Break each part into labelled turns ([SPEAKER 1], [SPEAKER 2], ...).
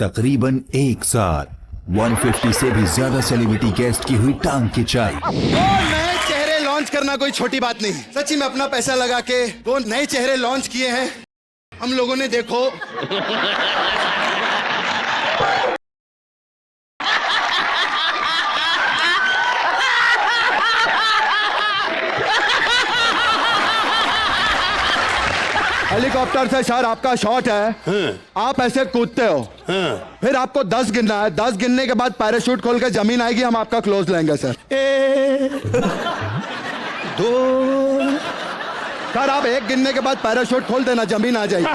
[SPEAKER 1] तकरीबन एक साल 150 से भी ज्यादा सेलिब्रिटी गेस्ट की हुई टांग खिंचाई।
[SPEAKER 2] नए चेहरे लॉन्च करना कोई छोटी बात नहीं। सच्ची में अपना पैसा लगा के 2 नए चेहरे लॉन्च किए हैं हम लोगों ने। देखो हेलीकॉप्टर से सर आपका शॉट है। आप ऐसे कूदते हो। फिर आपको 10 गिनना है। 10 गिनने के बाद पैराशूट खोल के जमीन आएगी, हम आपका क्लोज लेंगे सर। 1 2 सर आप 1 गिनने के बाद पैराशूट खोल देना, जमीन आ जाएगी।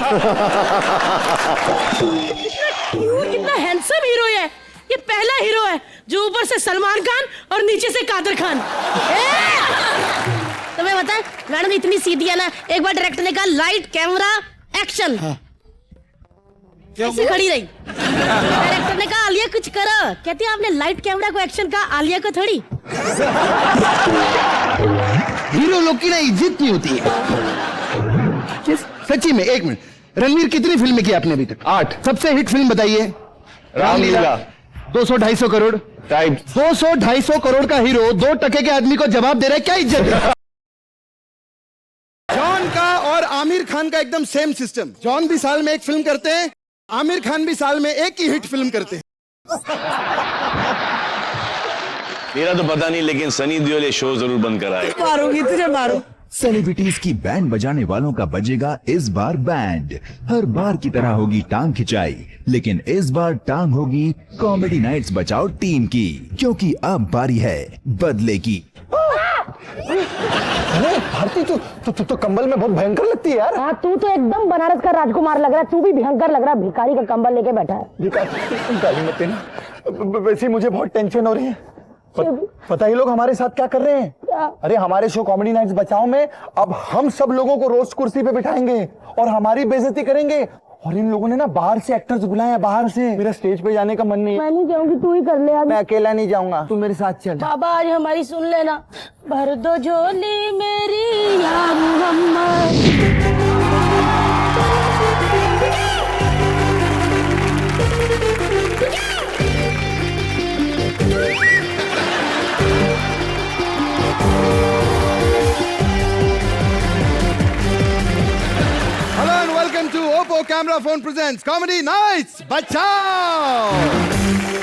[SPEAKER 3] कितना हैंडसम हीरो है ये। पहला हीरो है जो ऊपर से सलमान खान और नीचे से कादर खान। तुम्हें पता है मैडम इतनी सीधी है ना, एक बार डायरेक्टर ने कहा लाइट कैमरा एक्शन, ऐसे खड़ी रही। डायरेक्टर ने कहा आलिया कुछ करो, कहती है आपने लाइट कैमरा को एक्शन कहा, आलिया को थोड़ी।
[SPEAKER 2] हीरो लोग की ना इज्जत नहीं होती है सच्ची में। 1 मिनट, रणवीर कितनी फिल्में की आपने अभी तक? 8। सबसे हिट फिल्म बताइए।
[SPEAKER 4] रामलीला।
[SPEAKER 2] 200-250 करोड़। 200-250 करोड़ का हीरो 2 टके के आदमी को जवाब दे रहा है, क्या इज्जत है? जॉन का और आमिर खान का एकदम सेम सिस्टम। जॉन भी साल में 1 फिल्म करते हैं, आमिर खान भी साल में 1 ही हिट फिल्म करते हैं।
[SPEAKER 4] मेरा तो पता नहीं, लेकिन सनी देओल ये शो जरूर बंद कराए।
[SPEAKER 3] मारूंगी तुझे, मारू।
[SPEAKER 1] सेलिब्रिटीज की बैंड बजाने वालों का बजेगा इस बार बैंड। हर बार की तरह होगी टांग खिंचाई, लेकिन इस बार टांग होगी कॉमेडी नाइट्स बचाओ टीम की, क्योंकि अब बारी है बदले की।
[SPEAKER 5] अरे भारती तो कंबल में बहुत भयंकर लगती है यार।
[SPEAKER 6] हाँ तू तो एकदम बनारस का राजकुमार लग रहा है। तू भी भयंकर लग रहा है, भिखारी का कंबल लेके बैठा है।
[SPEAKER 5] गाली मत देना। वैसे मुझे बहुत टेंशन हो रही है। पता ही लोग हमारे साथ क्या कर रहे हैं? अरे हमारे शो कॉमेडी नाइट्स बचाओ में अब हम सब लोगों को रोस्ट कुर्सी पे बिठाएंगे और हमारी बेइज्जती करेंगे। और इन लोगों ने ना बाहर से एक्टर्स बुलाए हैं, बाहर से। मेरा स्टेज पे जाने का मन नहीं है।
[SPEAKER 6] मैं नहीं जाऊंगी, तू ही कर ले आज।
[SPEAKER 5] मैं अकेला नहीं जाऊंगा, तू मेरे साथ चल।
[SPEAKER 6] बाबा आज हमारी सुन लेना। भर दो झोली मेरी या Mohammad.
[SPEAKER 2] Hello and welcome to Oppo Camera Phone presents Comedy Nights बचाओ,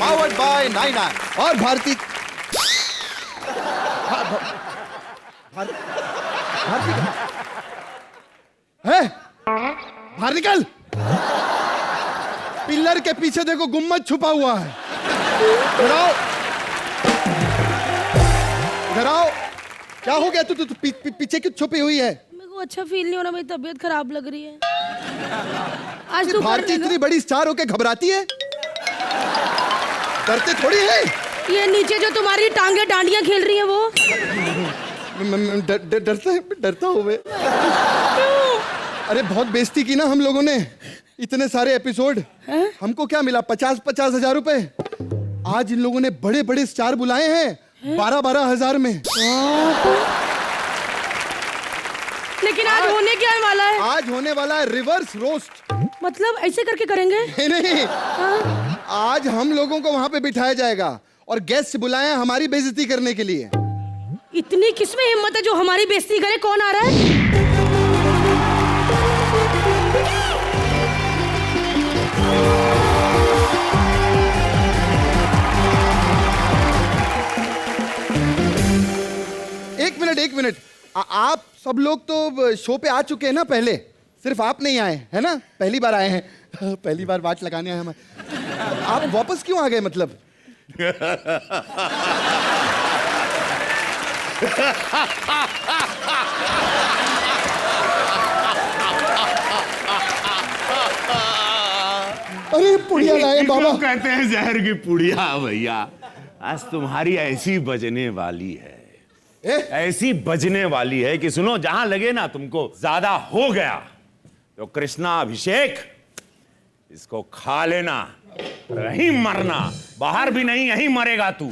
[SPEAKER 2] powered by 9app और भारती। भारती है बाहर निकल। पिलर के पीछे देखो गुम्मद छुपा हुआ है। इधर आओ। क्या हो गया? तू पीछे क्यों छुपी हुई है?
[SPEAKER 3] अच्छा फील नहीं हो रहा, मेरी तबीयत खराब लग रही है। आज तू
[SPEAKER 2] भारती इतनी बड़ी स्टार होके घबराती है? डरते थोड़ी है।
[SPEAKER 3] ये नीचे जो तुम्हारी टांगे डांडियां खेल रही है वो
[SPEAKER 2] डरता हूँ मैं। अरे बहुत बेइज्जती की ना हम लोगों ने, इतने सारे एपिसोड। हमको क्या मिला? 50-50 हजार रुपए। आज इन लोगों ने बड़े बड़े स्टार बुलाए हैं 12-12 हजार में।
[SPEAKER 3] लेकिन आज होने क्या वाला है?
[SPEAKER 2] आज होने वाला है रिवर्स रोस्ट।
[SPEAKER 3] मतलब ऐसे करके करेंगे?
[SPEAKER 2] नहीं, आज हम लोगों को वहां पे बिठाया जाएगा और गेस्ट बुलाए हैं हमारी बेइज्जती करने के लिए।
[SPEAKER 3] इतनी किसमें हिम्मत है जो हमारी बेइज्जती करे? कौन आ रहा है? एक मिनट। आप सब लोग तो शो पे आ चुके हैं ना पहले? सिर्फ आप नहीं आए है ना? पहली बार आए हैं। पहली बार बात लगाने आए हम। आप वापस क्यों आ गए मतलब? अरे पुड़िया लाए बाबा।
[SPEAKER 4] कहते हैं जहर की पुड़िया भैया। आज तुम्हारी ऐसी बजने वाली है, ऐसी बजने वाली है कि सुनो, जहां लगे ना तुमको ज्यादा हो गया तो कृष्णा अभिषेक इसको खा लेना, यहीं मरना, बाहर भी नहीं, यहीं मरेगा तू।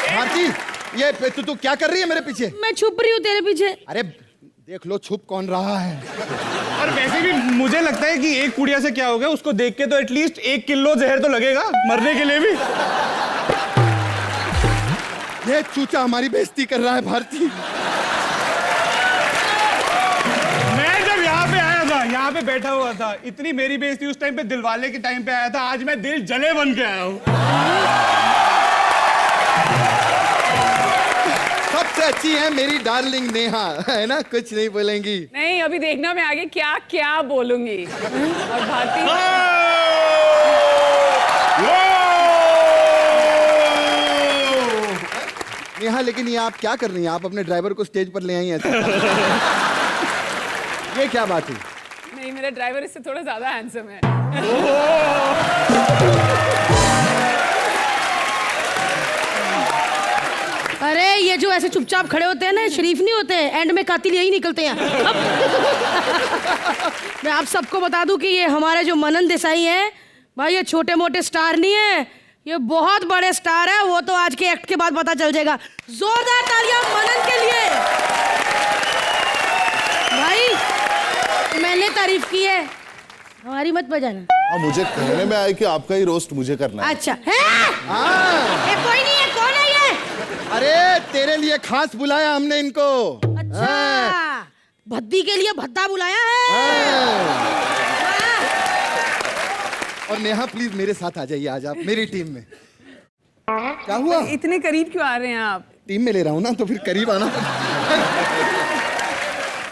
[SPEAKER 2] भारती, ये तू क्या कर रही है मेरे पीछे?
[SPEAKER 3] मैं छुप रही हूँ तेरे पीछे।
[SPEAKER 2] अरे
[SPEAKER 3] देख लो छुप कौन रहा है।
[SPEAKER 7] और वैसे भी मुझे लगता है कि एक पुड़िया से क्या हो गया, उसको देख के तो एटलीस्ट 1 किलो जहर तो लगेगा मरने के लिए भी।
[SPEAKER 3] ये चूचा हमारी बेइज्जती कर रहा है भारती।
[SPEAKER 7] मैं जब यहाँ पे आया था, यहाँ पे बैठा हुआ था, इतनी मेरी बेइज्जती उस टाइम पे दिलवाले के टाइम पे आया था, आज मैं दिल जले बन के आया हूँ।
[SPEAKER 3] सबसे अच्छी है मेरी डार्लिंग नेहा, है ना, कुछ नहीं बोलेंगी।
[SPEAKER 8] नहीं, अभी देखना मैं आगे क्या क्या बोलूंगी। और भारती
[SPEAKER 3] नेहा, लेकिन ये आप क्या कर रही हैं? आप अपने ड्राइवर को स्टेज पर ले आई हैं ऐसा? ये क्या बात है?
[SPEAKER 8] नहीं, मेरा ड्राइवर इससे थोड़ा ज्यादा हैंडसम है।
[SPEAKER 6] अरे ये जो ऐसे चुपचाप खड़े होते हैं ना, शरीफ नहीं होते हैं, एंड में कातिल यही निकलते हैं। मैं आप सबको बता दूं कि ये हमारे जो मनन देसाई हैं भाई, ये छोटे मोटे स्टार नहीं है, ये बहुत बड़े स्टार है। वो तो आज के एक्ट के बाद पता चल जाएगा। जोरदार तालियां मनन के लिए। भाई मैंने तारीफ की है, हमारी मत बजाना।
[SPEAKER 9] हाँ, मुझे कहने में आया कि आपका ही रोस्ट मुझे करना है।
[SPEAKER 6] अच्छा है? कोई नहीं है, कौन है ये?
[SPEAKER 3] अरे तेरे लिए खास बुलाया हमने इनको।
[SPEAKER 6] अच्छा, भद्दी के लिए भद्दा बुलाया है।
[SPEAKER 3] और नेहा प्लीज मेरे साथ आ जाइए आज आप मेरी टीम में। क्या हुआ?
[SPEAKER 8] इतने करीब क्यों आ रहे हैं आप?
[SPEAKER 3] टीम में ले रहा हूँ ना, तो फिर करीब आना।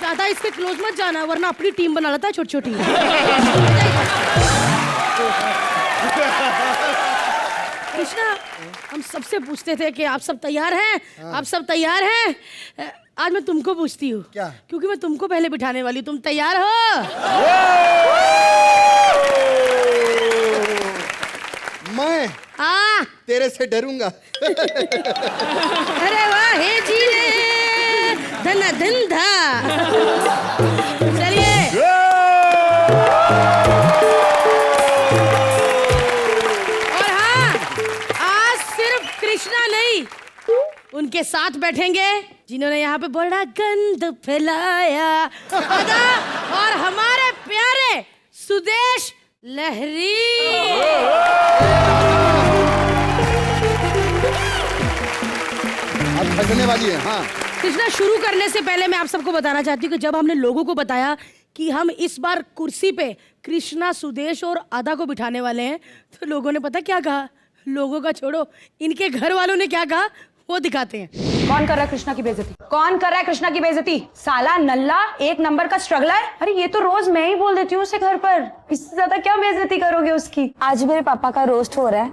[SPEAKER 6] ज्यादा इसके क्लोज मत जाना, वरना अपनी टीम बना लेता है छोटी छोटी। कृष्णा, हम सबसे पूछते थे कि आप सब तैयार हैं? आप सब तैयार हैं? आज मैं तुमको पूछती हूँ।
[SPEAKER 3] क्या?
[SPEAKER 6] क्योंकि मैं तुमको पहले बिठाने वाली हूँ। तुम तैयार हो?
[SPEAKER 3] मैं तेरे से डरूंगा।
[SPEAKER 6] अरे वाह, हे जी रे धन धन धा। चलिए और हाँ, आज सिर्फ कृष्णा नहीं, उनके साथ बैठेंगे जिन्होंने यहाँ पे बड़ा गंद फैलाया, अदा और हमारे प्यारे सुदेश लहरी।
[SPEAKER 3] अब फटने वाली है। हाँ
[SPEAKER 6] कृष्णा, शुरू करने से पहले मैं आप सबको बताना चाहती हूँ कि जब हमने लोगों को बताया कि हम इस बार कुर्सी पे कृष्णा, सुदेश और आदा को बिठाने वाले हैं, तो लोगों ने पता क्या कहा? लोगों का छोड़ो, इनके घर वालों ने क्या कहा वो दिखाते हैं।
[SPEAKER 10] कौन कर रहा है कृष्णा की बेइज्जती? कौन कर रहा है कृष्णा की बेइज्जती? साला नल्ला, 1 नंबर का स्ट्रगलर। अरे ये तो रोज मैं ही बोल देती हूँ उसे घर पर, इससे ज्यादा क्या बेइज्जती करोगे उसकी?
[SPEAKER 11] आज मेरे पापा का रोस्ट हो रहा है,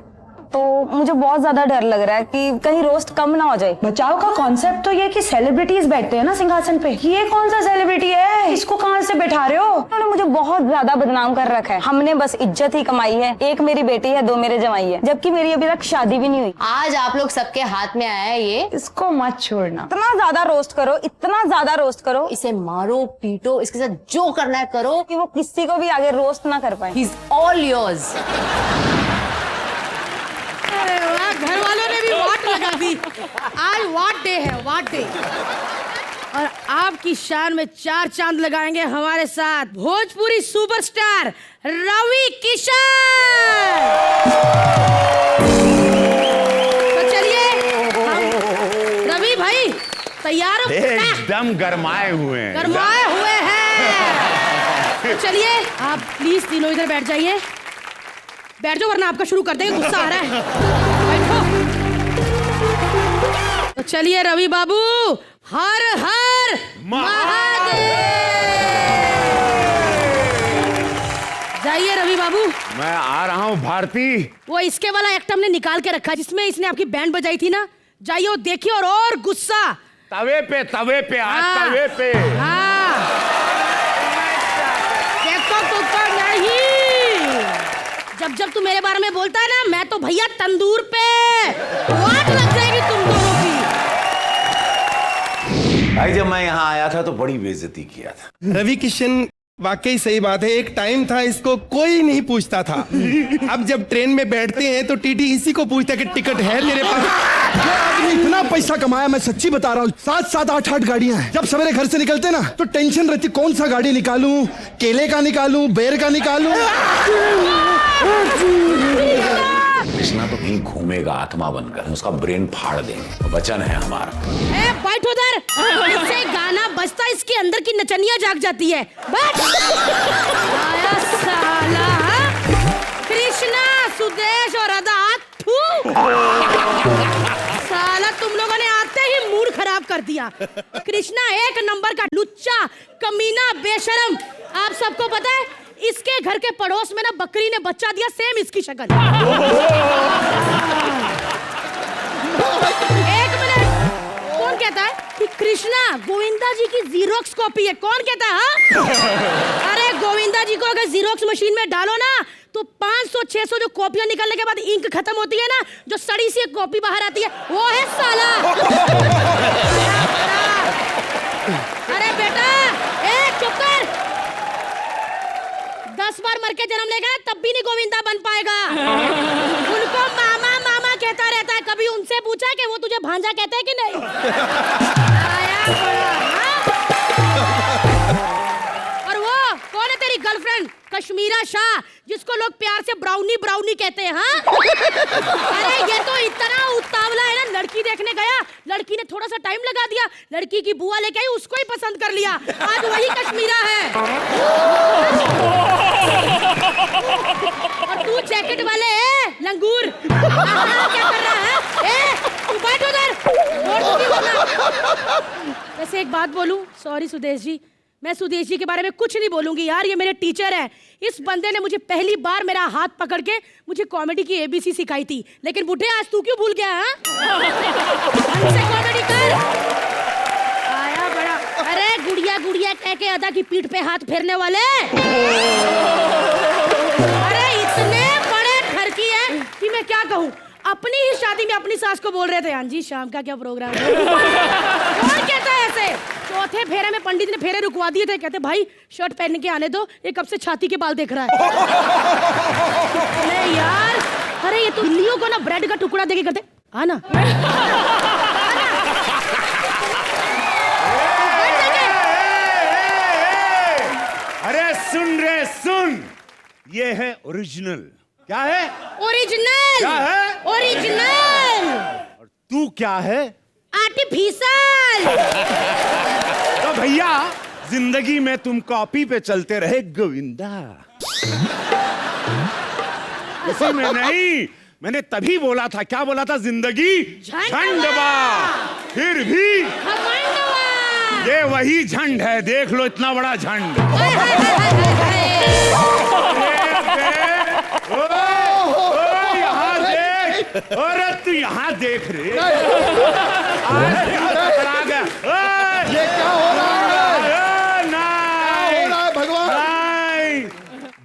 [SPEAKER 11] तो मुझे बहुत ज्यादा डर लग रहा है कि कहीं रोस्ट कम ना हो जाए।
[SPEAKER 10] बचाव का कॉन्सेप्ट तो ये कि सेलिब्रिटीज बैठते हैं ना सिंहासन पे। ये कौन सा सेलिब्रिटी है? इसको कहाँ से बैठा रहे हो?
[SPEAKER 11] उन्होंने मुझे बहुत ज्यादा बदनाम कर रखा है। हमने बस इज्जत ही कमाई है। 1 मेरी बेटी है, 2 मेरे जमाई है, जबकि मेरी अभी तक शादी भी नहीं हुई।
[SPEAKER 12] आज आप लोग सबके हाथ में आया है ये।
[SPEAKER 10] इसको मत छोड़ना।
[SPEAKER 11] इतना ज्यादा रोस्ट करो, इतना ज्यादा रोस्ट करो,
[SPEAKER 12] इसे मारो, पीटो, इसके साथ जो करना है करो
[SPEAKER 11] कि वो किसी को भी आगे रोस्ट ना कर पाए।
[SPEAKER 12] He is all yours.
[SPEAKER 6] अरे वाह, घर वालों ने भी वाट लगा दी। आज वाट डे है, वाट डे। और आपकी शान में 4 चांद लगाएंगे हमारे साथ भोजपुरी सुपरस्टार रवि किशन। तो चलिए, रवि भाई तैयार हो?
[SPEAKER 4] एकदम गरमाए हुए हैं।
[SPEAKER 6] गरमाए हुए हैं। तो चलिए आप प्लीज तीनों इधर बैठ जाइए। बैठ जाओ वरना आपका शुरू कर देंगे, गुस्सा आ रहा है। बैठो। तो चलिए रवि बाबू, हर हर महादेव। जाइए रवि बाबू।
[SPEAKER 4] मैं आ रहा हूँ भारती।
[SPEAKER 6] वो इसके वाला एक्ट हमने निकाल के रखा जिसमें इसने आपकी बैंड बजाई थी ना, जाइए और देखिए। और गुस्सा
[SPEAKER 4] तवे पे आज
[SPEAKER 6] हाँ,
[SPEAKER 4] तवे पे।
[SPEAKER 6] हाँ देखो तो नहीं, जब तू मेरे बारे में बोलता है ना, मैं तो भैया तंदूर पे वाट लग जाएगी तुम दोनों की।
[SPEAKER 4] भाई जब मैं यहाँ आया था तो बड़ी बेइज्जती किया था।
[SPEAKER 7] रवि किशन वाकई सही बात है। एक टाइम था इसको कोई नहीं पूछता था। अब जब ट्रेन में बैठते हैं तो टीटी इसी को पूछता है कि टिकट है तेरे पास।
[SPEAKER 2] ये आदमी इतना पैसा कमाया, मैं सच्ची बता रहा हूँ। 7-7, 8-8 गाड़ियां हैं। जब सवेरे घर से निकलते ना तो टेंशन रहती, कौन सा गाड़ी निकालूं, केले का निकालूं, बेर का निकालूं।
[SPEAKER 4] कृष्णा तो कहीं घूमेगा आत्मा बनकर, उसका ब्रेन फाड़ देंगे। वचन है हमारा।
[SPEAKER 6] ए बैठ उधर। इससे गाना बजता इसके अंदर की नचनिया जाग जाती है। बैठ। आया साला कृष्णा, सुदेश और अदा। साला तुम लोगों ने आते ही मूड खराब कर दिया। कृष्णा एक नंबर का लुच्चा, कमीना, बेशरम। आप सबको पता है इसके घर के पड़ोस में ना बकरी ने बच्चा दिया, सेम इसकी शक्ल। एक मिनट, कौन कहता है कि कृष्णा गोविंदा जी की जीरोक्स कॉपी है? कौन कहता है? अरे गोविंदा जी को अगर जीरोक्स मशीन में डालो ना तो 500-600 जो कॉपियां निकलने के बाद इंक खत्म होती है ना, जो सड़ी सी एक कॉपी बाहर आती है, वो है साला। अरे बेटा, चुप कर। 10 बार मर के जन्म लेगा तब भी नहीं गोविंदा बन पाएगा। उनको मामा मामा कहता रहता है। कभी उनसे पूछा कि वो तुझे भांजा कहते हैं कि नहीं? आया बड़ा, हाँ? और वो कौन है तेरी गर्लफ्रेंड? कश्मीरा शाह, जिसको लोग प्यार से ब्राउनी ब्राउनी कहते हैं। हाँ? अरे ये तो इतना उतावला है ना, लड़की देखने गया, लड़की ने थोड़ा सा टाइम लगा दिया, लड़की की बुआ लेके आई, उसको ही पसंद कर लिया। आज वही कश्मीरा है। और तू जैकेट वाले लंगूर, क्या कर रहा है? तू बैठ उधर। वैसे एक बात बोलूं, सॉरी सुदेश जी, मैं सुदेश जी के बारे में कुछ नहीं बोलूंगी यार, ये मेरे टीचर हैं। इस बंदे ने मुझे पहली बार मेरा हाथ पकड़ के मुझे कॉमेडी की ABC सिखाई थी। लेकिन बुढ़े आज तू क्यों भूल गया? हमसे कॉमेडी कर। आया बड़ा। अरे गुड़िया गुड़िया कह के अदा की पीठ पे हाथ फेरने वाले। अरे इतने बड़े घर की है कि मैं क्या कहूँ। अपनी ही शादी में अपनी सास को बोल रहे थे, हाँ जी शाम का क्या प्रोग्राम है? कौन कहता है ऐसे? चौथे फेरे में पंडित ने फेरे रुकवा दिए थे, कहते भाई शर्ट पहन के आने दो, ये कब से छाती के बाल देख रहा है। अरे यार, अरे ये तो बिल्लियों को ना ब्रेड का टुकड़ा देके कहते आना।
[SPEAKER 4] अरे सुन रे सुन, ये है ओरिजिनल। क्या है?
[SPEAKER 6] ओरिजिनल।
[SPEAKER 4] क्या है?
[SPEAKER 6] ओरिजिनल।
[SPEAKER 4] और तू क्या है?
[SPEAKER 6] आर्टिफिशियल।
[SPEAKER 4] तो भैया जिंदगी में तुम कॉपी पे चलते रहे गोविंदा। इसी में नहीं, मैंने तभी बोला था, क्या बोला था? जिंदगी झंडवा फिर भी
[SPEAKER 6] घमंडवा।
[SPEAKER 4] ये वही झंड है, देख लो इतना बड़ा झंड। यहाँ देख, अरे तू यहाँ देख रे।
[SPEAKER 2] ये क्या हो रहा है भगवान?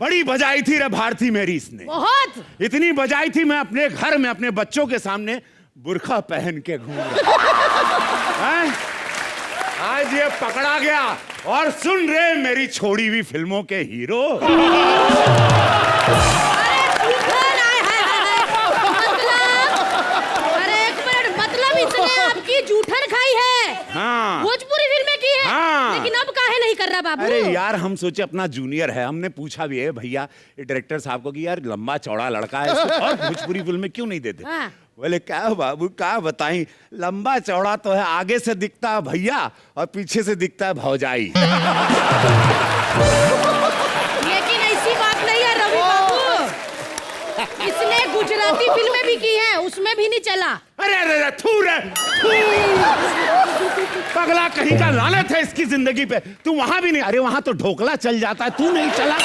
[SPEAKER 4] बड़ी बजाई थी रे भारती मेरी इसने, बहुत इतनी बजाई थी। मैं अपने घर में अपने बच्चों के सामने बुर्खा पहन के घूम रहा। आज ये पकड़ा गया। और सुन रे मेरी छोड़ी हुई फिल्मों के हीरो,
[SPEAKER 6] आपकी जूठन खाई है।
[SPEAKER 4] हाँ।
[SPEAKER 6] भोजपुरी फिल्में की है। हाँ। लेकिन अब काहे नहीं कर रहा बाबू?
[SPEAKER 4] अरे यार हम सोचे अपना जूनियर है, हमने पूछा भी है भैया डायरेक्टर साहब को कि यार लंबा चौड़ा लड़का है, इसको और भोजपुरी फिल्में क्यों नहीं देते? हाँ। बोले क्या बाबू क्या बताई, लंबा चौड़ा तो है, आगे से दिखता है भैया और पीछे से दिखता है भौजाई।
[SPEAKER 6] लेकिन ऐसी बात नहीं है रवि बाबू, इसने गुजराती फिल्में भी की हैं, उसमें भी नहीं चला।
[SPEAKER 4] अरे अरे थू रे, पगला कहीं का, लानत है इसकी जिंदगी पे। तू वहां भी नहीं, अरे वहां तो ढोकला चल जाता है, तू नहीं चला।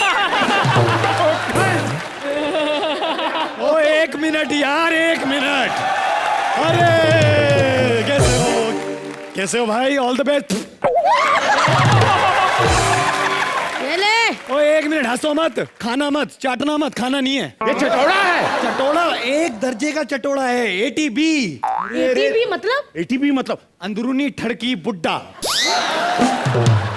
[SPEAKER 7] ओ एक मिनट यार, एक मिनट। अरे कैसे हो भाई? All the best. ओ एक मिनट, हंसो मत, खाना मत, चाटना मत, खाना नहीं है।
[SPEAKER 4] ये चटोड़ा है,
[SPEAKER 7] चटोड़ा एक दर्जे का चटोड़ा है। ATB
[SPEAKER 6] ATB मतलब?
[SPEAKER 4] ATB मतलब
[SPEAKER 7] अंदरूनी ठड़की बुड्ढा।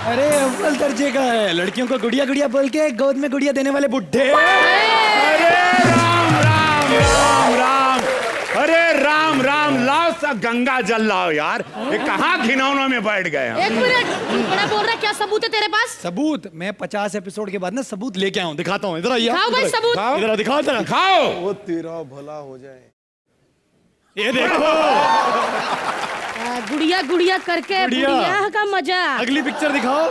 [SPEAKER 13] अरे अव्वल दर्जे का है, लड़कियों को गुड़िया गुड़िया बोल के गोद में गुड़िया देने वाले बुड्ढे।
[SPEAKER 4] अरे राम राम राम राम, अरे राम राम, लाओ सा गंगा जल लाओ यार, ये कहाँ घिनौनों में बैठ गए हम।
[SPEAKER 6] एक मिनट, बड़ा बोल रहा, क्या सबूत है तेरे पास?
[SPEAKER 13] सबूत? मैं 50 एपिसोड के बाद ना सबूत लेके आऊं, दिखाता हूँ। इधर आइए।
[SPEAKER 6] दिखाओ भाई सबूत।
[SPEAKER 13] इधर दिखाओ, इधर
[SPEAKER 4] दिखाओ।
[SPEAKER 9] वो तेरा भला हो जाए।
[SPEAKER 13] ये देखो,
[SPEAKER 6] गुड़िया गुड़िया करके गुड़िया का मजा।
[SPEAKER 13] अगली पिक्चर दिखाओ।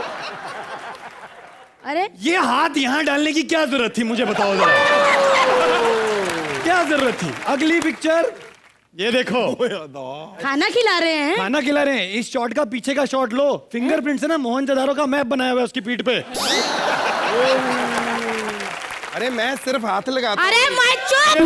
[SPEAKER 6] अरे
[SPEAKER 13] ये हाथ यहाँ डालने की क्या जरूरत थी, मुझे बताओ जरा, क्या जरूरत थी? अगली पिक्चर, ये देखो,
[SPEAKER 6] खाना खिला रहे हैं।
[SPEAKER 13] खाना खिला रहे हैं। इस शॉट का पीछे का शॉट लो, फिंगरप्रिंट से ना मोहनजोदारो का मैप बनाया हुआ है उसकी पीठ पे।
[SPEAKER 9] अरे मैं सिर्फ हाथ लगाता हूं।
[SPEAKER 6] अरे मैं चुप।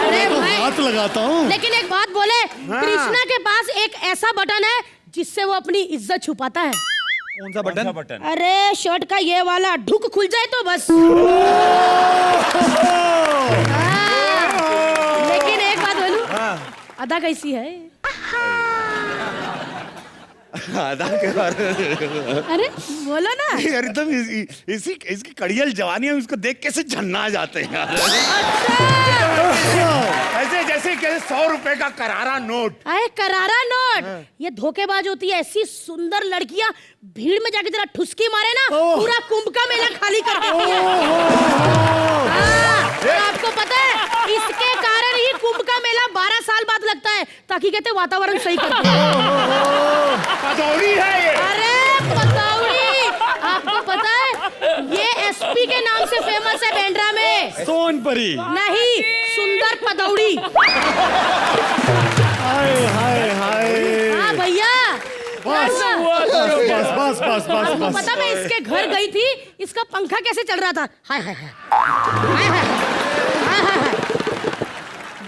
[SPEAKER 13] अरे मैं हाथ लगाता हूँ।
[SPEAKER 6] लेकिन एक बात बोले, कृष्णा के पास एक ऐसा बटन है जिससे वो अपनी इज्जत छुपाता है।
[SPEAKER 13] कौन सा बटन?
[SPEAKER 6] अरे शर्ट का ये वाला ढुक खुल जाए तो बस। लेकिन एक बात बोलूं, अदा कैसी है?
[SPEAKER 4] आधा के बारे
[SPEAKER 6] अरे बोलो ना।
[SPEAKER 4] अरे तुम इसकी कड़ियल जवानी है, उसको देख कैसे झन्ना जाते हैं यार। ऐसे जैसे 100 रुपए का करारा नोट।
[SPEAKER 6] अरे करारा नोट, ये धोखेबाज होती है। ऐसी सुंदर लड़कियां भीड़ में जाके जरा ठुसकी मारे ना, पूरा कुंभ का मेला खाली कर देती है। आपको पता है, इसके कारण ही कुंभ का मेला 12 साल बाद लगता है, ताकि कहते वातावरण सही करते हैं।
[SPEAKER 4] पतौड़ी है ये।
[SPEAKER 6] अरे पतौड़ी, आपको पता है ये एसपी के नाम से फेमस है बांद्रा में।
[SPEAKER 13] सोनपरी
[SPEAKER 6] नहीं, सुंदर पतौड़ी।
[SPEAKER 13] हाय हाय हाय।
[SPEAKER 6] हाँ भैया,
[SPEAKER 13] बस बस बस बस
[SPEAKER 6] आपको
[SPEAKER 13] बस।
[SPEAKER 6] पता, मैं इसके घर गई थी, इसका पंखा कैसे चल रहा था। हाय हाय हाय हाय हाय हाय हाय हाय।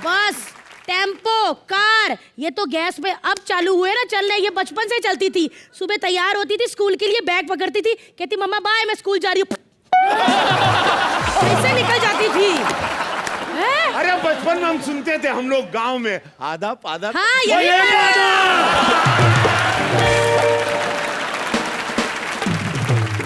[SPEAKER 6] बस टेम्पो, कार, ये तो गैस पे अब चालू हुए ना चलने, ये बचपन से चलती थी। सुबह तैयार होती थी, स्कूल के लिए बैग पकड़ती थी, कहती मम्मा बाय, मैं स्कूल जा रही हूँ, ऐसे निकल जाती थी।
[SPEAKER 4] अरे बचपन में हम सुनते थे, हम लोग गांव में आधा पादा।
[SPEAKER 6] हाँ यही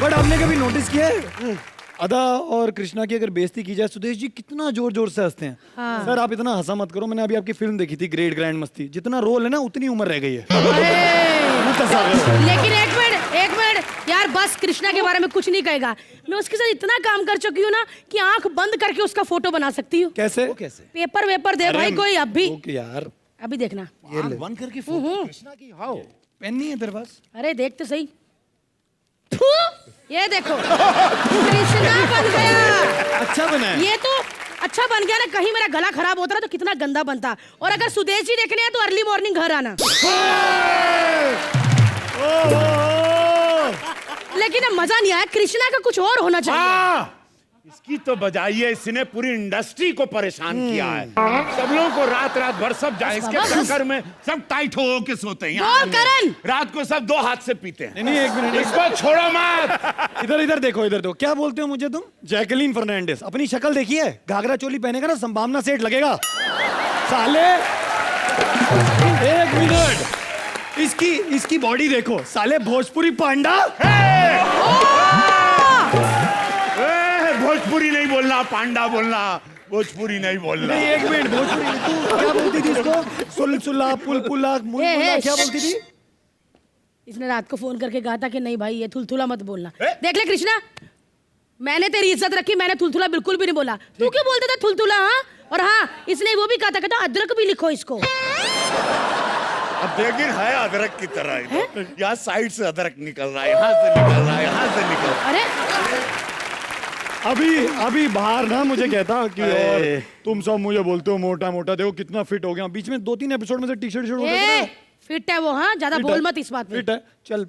[SPEAKER 13] बट आपने कभी नोटिस किया है, अदा और कृष्णा की अगर बेइज्जती की जाए, सुदेश जी कितना जोर जोर से हंसते हैं।
[SPEAKER 6] हाँ।
[SPEAKER 13] सर आप इतना हंसा मत करो, मैंने अभी आपकी फिल्म देखी थी ग्रेट ग्रैंड मस्ती, जितना रोल है ना उतनी उम्र रह गई है।
[SPEAKER 6] लेकिन एक मिनट यार, बस कृष्णा के बारे में कुछ नहीं कहेगा। मैं उसके साथ इतना काम कर चुकी हूँ ना कि आंख बंद करके उसका फोटो बना सकती हूँ।
[SPEAKER 13] कैसे?
[SPEAKER 6] पेपर वेपर दे भाई कोई, अभी
[SPEAKER 13] यार
[SPEAKER 6] अभी देखना,
[SPEAKER 13] ये ले।
[SPEAKER 4] बंद करके फोटो कृष्णा की। हाउ
[SPEAKER 13] पेन नहीं है तेरे पास?
[SPEAKER 6] अरे देख तो सही। फू, ये देखो कृष्णा बन गया।
[SPEAKER 13] अच्छा बना है
[SPEAKER 6] ये तो अच्छा बन गया ना। कहीं मेरा गला खराब होता ना तो कितना गंदा बनता। और अगर सुदेश जी देखने हैं तो अर्ली मॉर्निंग घर आना। लेकिन अब मजा नहीं आया, कृष्णा का कुछ और होना चाहिए।
[SPEAKER 4] इसकी तो बजाइए, इसने पूरी इंडस्ट्री को परेशान किया है। सब लोगों को रात रात भर सब जाए इसके चक्कर में, सब टाइट हो के सोते हैं।
[SPEAKER 6] बोल करण,
[SPEAKER 4] रात को सब 2 हाथ से पीते हैं।
[SPEAKER 13] नहीं एक मिनट,
[SPEAKER 4] इसको छोड़ो मत।
[SPEAKER 13] इधर इधर देखो, इधर देखो, क्या बोलते हो मुझे तुम? जैकलीन फर्नांडिस, अपनी शक्ल देखिए, घाघरा चोली पहनेगा ना संभावना सेठ लगेगा साले। एक मिनट, इसकी बॉडी देखो साले, भोजपुरी पांडा।
[SPEAKER 4] भोजपुरी नहीं बोलना, पांडा बोलना, भोजपुरी नहीं बोलना।
[SPEAKER 13] नहीं एक मिनट, भोजपुरी तू क्या बोलती थी इसको? सुलसुला, पुलपुला, मुलमुला, क्या बोलती थी?
[SPEAKER 6] इसने रात को फोन करके कहा था कि नहीं भाई ये थुलथुला मत बोलना। देख ले कृष्णा, मैंने तेरी इज्जत रखी, मैंने थुलथुला बिल्कुल भी नहीं बोला। तू क्यों बोलता था थुलथुला? हाँ, और हाँ इसने वो भी कहा था, कहता अदरक भी लिखो इसको।
[SPEAKER 4] अब देखिए है अदरक की तरह, यहाँ साइड से अदरक निकल रहा है, यहाँ से निकल रहा है, यहाँ से निकल रहा है।
[SPEAKER 6] अरे
[SPEAKER 13] अभी बाहर ना मुझे कहता कि और तुम सब मुझे बोलते हो मोटा मोटा, देखो कितना फिट हो गया। बीच में 2-3 एपिसोड में से टी शर्ट हो गया।
[SPEAKER 6] फिट है वो, हाँ ज्यादा बोल मत इस बात पे।
[SPEAKER 13] फिट है, चल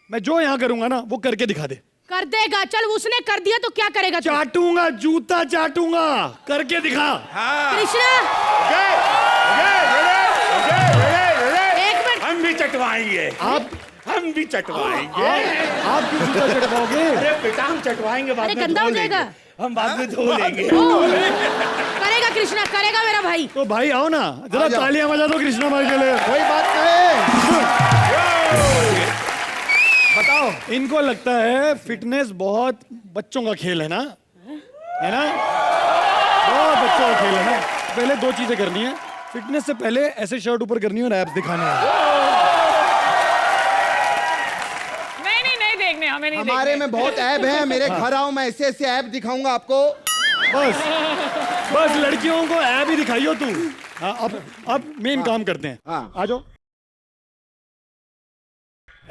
[SPEAKER 13] मैं जो यहाँ करूंगा ना वो करके दिखा दे।
[SPEAKER 6] कर देगा, चल उसने कर दिया तो क्या करेगा?
[SPEAKER 13] चाटूंगा, जूता चाटूंगा, करके दिखा।
[SPEAKER 6] कृष्णा एक मिनट,
[SPEAKER 4] हम भी चटवाएंगे, हम भी चटवाएंगे।
[SPEAKER 13] आप क्यों जूता चटवाओगे?
[SPEAKER 4] अरे बेटा हम चटवाएंगे, बाद में
[SPEAKER 6] गंदा हो जाएगा।
[SPEAKER 4] हम बाद में धो लेंगे।
[SPEAKER 6] करेगा कृष्णा, करेगा मेरा भाई।
[SPEAKER 13] तो भाई आओ ना, जरा तालियां बजा दो कृष्णा भाई के लिए।
[SPEAKER 2] कोई बात कहे। बताओ
[SPEAKER 13] इनको लगता है फिटनेस बहुत बच्चों का खेल है ना, बहुत बच्चों का खेल है ना। पहले दो चीजें करनी है, फिटनेस से पहले ऐसे शर्ट ऊपर करनी है और एब्स दिखाने हैं।
[SPEAKER 8] नहीं देखने, हमें नहीं
[SPEAKER 3] हमारे
[SPEAKER 8] देखने।
[SPEAKER 3] में बहुत ऐब है, मेरे घर आओ, मैं ऐसे ऐसे ऐब दिखाऊंगा आपको।
[SPEAKER 13] बस लड़कियों को ऐब ही दिखाइयो तू। हाँ, अब मेन काम करते हैं।
[SPEAKER 3] हाँ।
[SPEAKER 13] आ जाओ,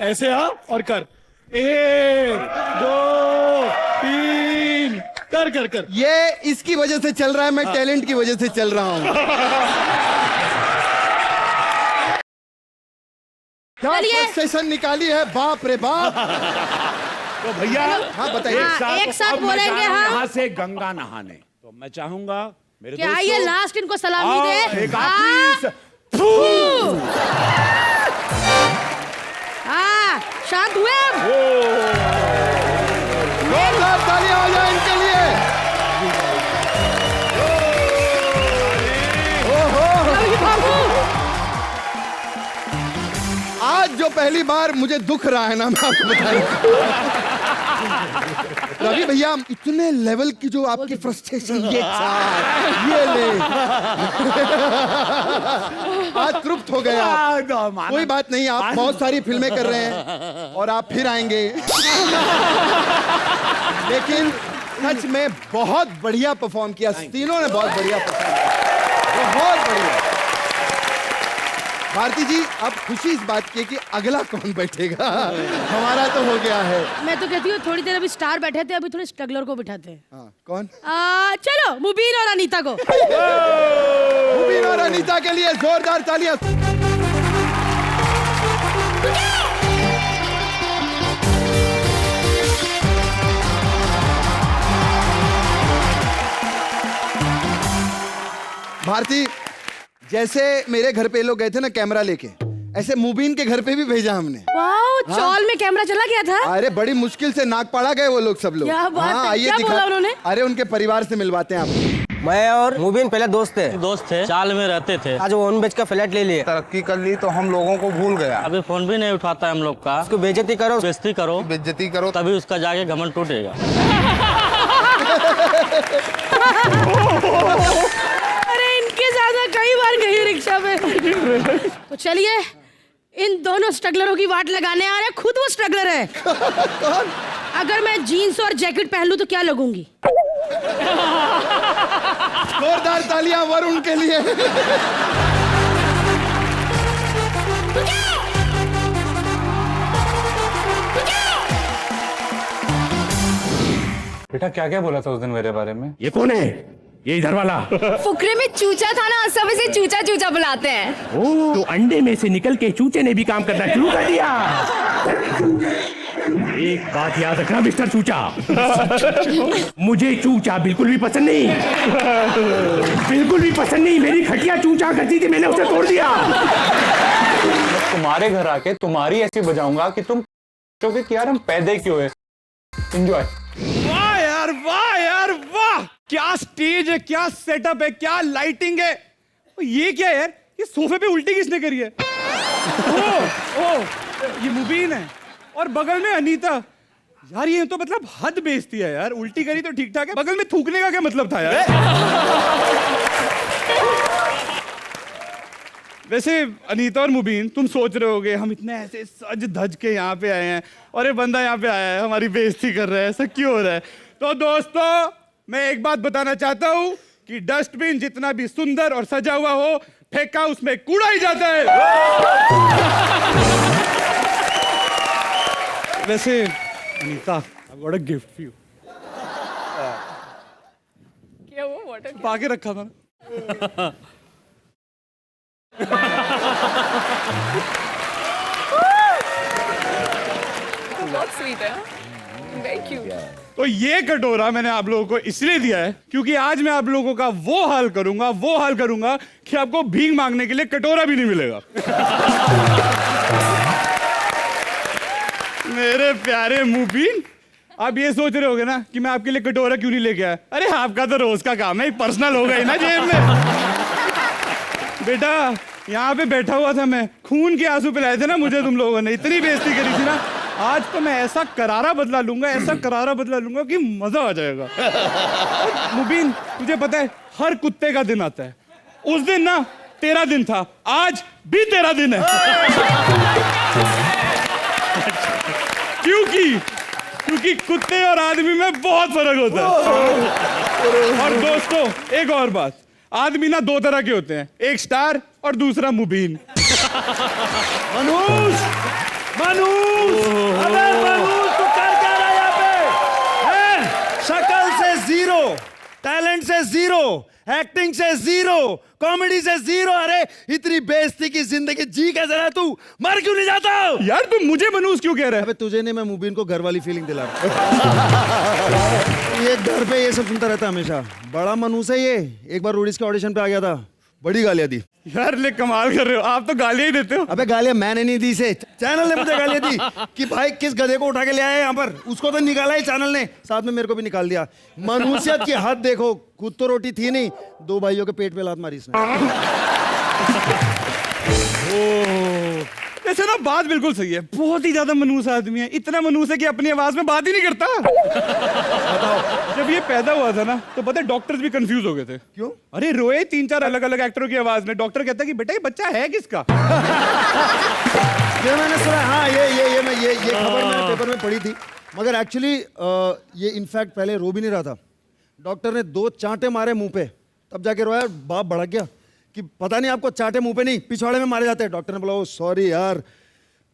[SPEAKER 13] ऐसे आ और कर, 1 2 3 कर।
[SPEAKER 3] ये इसकी वजह से चल रहा है, मैं टैलेंट की वजह से चल रहा हूँ। क्या सेशन निकाली है, बाप रे बाप।
[SPEAKER 4] तो भैया
[SPEAKER 3] हाँ बताइए।
[SPEAKER 6] एक साथ
[SPEAKER 4] अब मैं
[SPEAKER 6] बोलेंगे
[SPEAKER 4] जा रहा हूं
[SPEAKER 6] हम।
[SPEAKER 4] यहाँ से गंगा नहाने, तो मैं चाहूंगा मेरे
[SPEAKER 6] क्या
[SPEAKER 4] दोस्तों,
[SPEAKER 6] ये लास्ट इनको सलामी दे।
[SPEAKER 4] एक आखिरी
[SPEAKER 6] हाँ, शांत हुए हम।
[SPEAKER 3] जोरदार तालियां हो जाए इनके लिए।
[SPEAKER 6] रवि बाबू,
[SPEAKER 3] आज जो पहली बार मुझे दुख रहा है ना, मैं आपको बता रहा हूं। रवि भैया, इतने लेवल की जो आपकी फ्रस्ट्रेशन, ये ले आज तृप्त हो गए आप। कोई बात नहीं, आप बहुत सारी फिल्में कर रहे हैं और आप फिर आएंगे। लेकिन सच में बहुत बढ़िया परफॉर्म किया, तीनों ने बहुत बढ़िया परफॉर्म किया, बहुत बढ़िया। भारती जी, अब खुशी इस बात की है कि अगला कौन बैठेगा। हमारा तो हो गया है।
[SPEAKER 6] मैं तो कहती हूँ थोड़ी देर अभी स्टार बैठे थे, अभी थोड़े स्ट्रगलर को बिठाते हैं।
[SPEAKER 3] हाँ, कौन?
[SPEAKER 6] चलो मुबीन और अनीता को।
[SPEAKER 3] मुबीन और अनीता के लिए जोरदार तालियां। भारती, जैसे मेरे घर पे लोग गए थे ना कैमरा लेके, ऐसे मुबीन के घर पे भी भेजा हमने।
[SPEAKER 6] वाओ, चौल में कैमरा चला गया था।
[SPEAKER 3] अरे बड़ी मुश्किल से नागपाड़ा गए वो लोग, सब लोग।
[SPEAKER 6] क्या बात है,
[SPEAKER 3] आइए
[SPEAKER 6] क्या बोला उन्होंने?
[SPEAKER 3] अरे उनके परिवार से मिलवाते हैं आप।
[SPEAKER 5] मैं और मुबीन पहले दोस्त थे,
[SPEAKER 14] चाल में रहते थे।
[SPEAKER 5] आज वो ओन बेच का फ्लैट ले लिए,
[SPEAKER 9] तरक्की कर ली तो हम लोगों को भूल गया।
[SPEAKER 14] अभी फोन भी नहीं उठाता है हम लोग का।
[SPEAKER 5] उसको बेइज्जती करो,
[SPEAKER 14] बेइज्जती करो, तभी उसका जाके घमंड टूटेगा।
[SPEAKER 6] अरे इनके साथ मैं कई बार गई रिक्शा में। तो चलिए, इन दोनों स्ट्रगलरों की वाट लगाने आ रहे। खुद वो स्ट्रगलर है। अगर मैं जीन्स और जैकेट पहन लूं तो क्या लगूंगी?
[SPEAKER 3] जोरदार तालियां वरुण के लिए।
[SPEAKER 15] बेटा क्या क्या बोला था उस दिन मेरे बारे में?
[SPEAKER 4] ये कौन है? ये इधर वाला।
[SPEAKER 8] फुकरे में चूचा था ना, सब इसे चूचा चूचा बुलाते हैं।
[SPEAKER 4] ओ, तो अंडे में से निकल के चूचे ने भी काम करना शुरू कर दिया। एक बात याद रखना मिस्टर चूचा, मुझे चूचा बिल्कुल भी पसंद नहीं, बिल्कुल भी पसंद नहीं। मेरी खटिया चूचा करती थी, मैंने उसे तोड़ दिया।
[SPEAKER 15] तुम्हारे घर आके तुम्हारी ऐसी बजाऊंगा कि तुम सोचोगे कि यार हम पैदे क्यों है। एंजॉय।
[SPEAKER 7] वाह यार, वाह यार, वाह! क्या स्टेज है, क्या सेटअप है, क्या लाइटिंग है। ये क्या यार, ये सोफे पे उल्टी किसने करी है? ओ, ये मुबीन है और बगल में अनीता। यार ये तो मतलब हद बेइज्जती है यार। उल्टी करी तो ठीक ठाक है, बगल में थूकने का क्या मतलब था यार? वैसे अनीता और मुबीन, तुम सोच रहे होगे हम इतने ऐसे सज धज के यहाँ पे आए हैं और ये बंदा यहाँ पे आया है हमारी बेइज्जती कर रहा है, ऐसा क्यों हो रहा है? तो दोस्तों, मैं एक बात बताना चाहता हूँ कि डस्टबिन जितना भी सुंदर और सजा हुआ हो, फेंका उसमें कूड़ा ही जाता है। वैसे Anita, I've got a gift for you.
[SPEAKER 8] क्या वो वाटर
[SPEAKER 7] छुपा के रखा था।
[SPEAKER 8] बहुत स्वीट है, वेरी क्यूट।
[SPEAKER 7] तो ये कटोरा मैंने आप लोगों को इसलिए दिया है क्योंकि आज मैं आप लोगों का वो हाल करूंगा कि आपको भीख मांगने के लिए कटोरा भी नहीं मिलेगा। मेरे प्यारे मुबीन, आप ये सोच रहे होगे ना कि मैं आपके लिए कटोरा क्यों नहीं लेके आया। अरे आपका तो रोज का काम है, पर्सनल हो गई ना जेब में। बेटा यहाँ पे बैठा हुआ था मैं, खून के आंसू पिलाए थे ना मुझे तुम लोगों ने, इतनी बेइज्जती करी थी ना। आज तो मैं ऐसा करारा बदला लूंगा, ऐसा करारा बदला लूंगा कि मजा आ जाएगा। मुबीन, तुझे पता है हर कुत्ते का दिन आता है। उस दिन ना तेरा दिन था, आज भी तेरा दिन है। क्योंकि कुत्ते और आदमी में बहुत फर्क होता है। और दोस्तों, एक और बात, आदमी ना दो तरह के होते हैं, एक स्टार और दूसरा मुबीन।
[SPEAKER 13] मनूष, अबे मनूष, तू कर क्या रहा है यहाँ पे? हैं? शक्ल से जीरो, टैलेंट से जीरो, एक्टिंग से जीरो, कॉमेडी से जीरो। अरे इतनी बेइज्जती की जिंदगी जी कैसे रहा तू? मर क्यों नहीं जाता?
[SPEAKER 7] यार तुम मुझे मनूस क्यों कह रहे?
[SPEAKER 13] अबे तुझे नहीं, मैं मुबीन को घर वाली फीलिंग दिला रहा हूं। ये घर पे ये सब सुनता रहता है हमेशा। बड़ा मनूस है ये। एक बार रूडीज के ऑडिशन पे आ गया था, बड़ी गालियां दी।
[SPEAKER 7] यार ले कमाल कर रहे हो, आप तो गालियां ही देते हो।
[SPEAKER 13] अबे गालियां मैंने नहीं दी, से चैनल ने मुझे गालियां दी कि भाई किस गधे को उठा के ले आए यहाँ पर। उसको तो निकाला ही चैनल ने, साथ में मेरे को भी निकाल दिया। मनुष्यत की हद देखो, खुद तो रोटी थी नहीं, दो भाइयों के पेट पे लात मारी इसने।
[SPEAKER 7] वैसे ना बात बिल्कुल सही है, बहुत ही ज्यादा मनूस आदमी है। इतना मनूस है कि अपनी आवाज में बात ही नहीं करता। बताओ, जब ये पैदा हुआ था ना तो पता है डॉक्टर्स भी कंफ्यूज हो गए थे।
[SPEAKER 13] क्यों?
[SPEAKER 7] अरे रोए 3-4 अलग अलग एक्टरों की आवाज में। डॉक्टर कहता है कि बेटा ये बच्चा है किसका?
[SPEAKER 13] ये मैंने सुना, हाँ ये खबर मैंने पेपर में पढ़ी थी। मगर एक्चुअली ये इनफैक्ट पहले रो भी नहीं रहा था। डॉक्टर ने 2 चांटे मारे मुंह पे, तब जाके रोया। बाप भड़क गया कि पता नहीं आपको चांटे मुंह पे नहीं पिछवाड़े में मारे जाते हैं। डॉक्टर ने बोला, ओ सॉरी यार,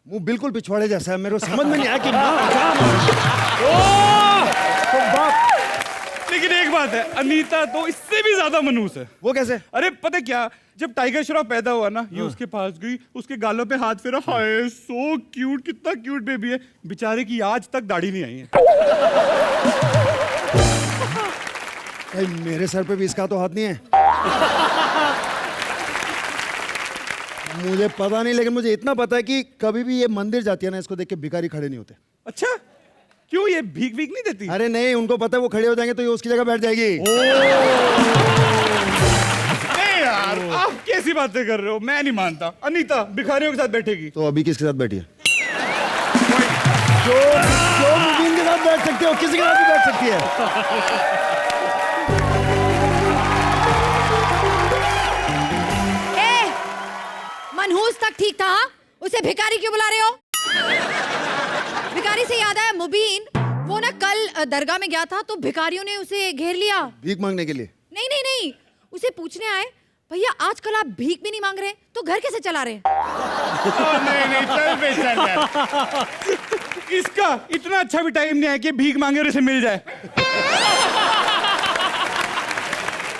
[SPEAKER 13] मुंह बिल्कुल पिछवाड़े जैसा है। मेरे को समझ में नहीं आया कि तो बाप।
[SPEAKER 7] लेकिन एक बात है, अनीता तो इससे भी ज्यादा मनूस है।
[SPEAKER 13] वो कैसे?
[SPEAKER 7] अरे पता क्या, जब टाइगर श्रॉफ पैदा हुआ ना, ये उसके पास गई, उसके गालों पे हाथ फेरा, हाय सो क्यूट, कितना क्यूट बेबी है। बेचारे की आज तक दाढ़ी नहीं आई है।
[SPEAKER 13] भाई मेरे सर पे भी इसका तो हाथ नहीं है। मुझे पता नहीं, लेकिन मुझे इतना पता है कि कभी भी ये मंदिर जाती है ना, इसको देख के भिखारी खड़े नहीं होते।
[SPEAKER 7] अच्छा, क्यों? ये भीख नहीं देती?
[SPEAKER 13] अरे नहीं, उनको पता है वो खड़े हो जाएंगे तो ये उसकी जगह बैठ जाएगी।
[SPEAKER 7] नहीं यार, आप कैसी बातें कर रहे हो? मैं नहीं मानता। अनीता भिखारियों के साथ बैठेगी
[SPEAKER 13] तो अभी किसके साथ बैठी है? जो मुबीन के साथ बैठ सकते हो, किसी के साथ भी बैठ सकती है।
[SPEAKER 10] मनहूस तक ठीक था, उसे भिखारी क्यों बुला रहे हो? भिखारी से याद आया, मुबीन वो ना कल दरगाह में गया था तो भिखारियों ने उसे घेर लिया।
[SPEAKER 13] भीख मांगने के लिए?
[SPEAKER 10] नहीं, उसे पूछने आए, भैया आजकल आप भीख भी नहीं मांग रहे तो घर कैसे चला रहे?
[SPEAKER 7] नहीं चल बे, चल यार। इसका इतना अच्छा भी टाइम नहीं है कि भीख मांगे और इसे मिल जाए।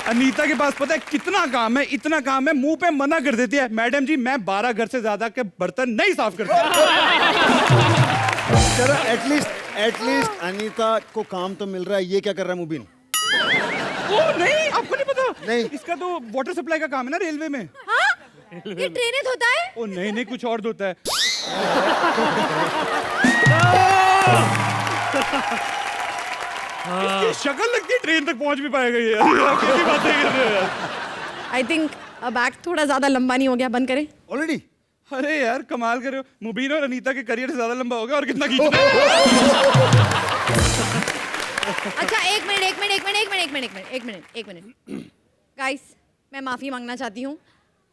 [SPEAKER 7] अनीता के पास पता है कितना काम है, इतना काम है, मुंह पे मना कर देती है, मैडम जी मैं 12 घर से ज्यादा के बर्तन नहीं साफ करती।
[SPEAKER 13] चलो एटलीस्ट अनीता को काम तो मिल रहा है। ये क्या कर रहा है मुबीन?
[SPEAKER 7] ओ नहीं, आपको नहीं पता?
[SPEAKER 13] नहीं,
[SPEAKER 7] इसका तो वाटर सप्लाई का काम है ना रेलवे में।
[SPEAKER 10] हाँ? ये ट्रेनें धोता है?
[SPEAKER 7] ओ नहीं, कुछ और धोता है। इसकी शक्ल लगती है ट्रेन तक पहुंच भी पाएगा ये। कैसी बातें कर रहे हो?
[SPEAKER 10] आई थिंक अब एक्ट थोड़ा ज्यादा लंबा नहीं हो गया, बंद करें
[SPEAKER 13] ऑलरेडी?
[SPEAKER 7] अरे यार कमाल कर रहे हो, मुबीन और अनीता के करियर से ज्यादा लंबा हो गया और कितना खींचना है।
[SPEAKER 10] अच्छा एक मिनट गाइस, मैं माफी मांगना चाहती हूँ।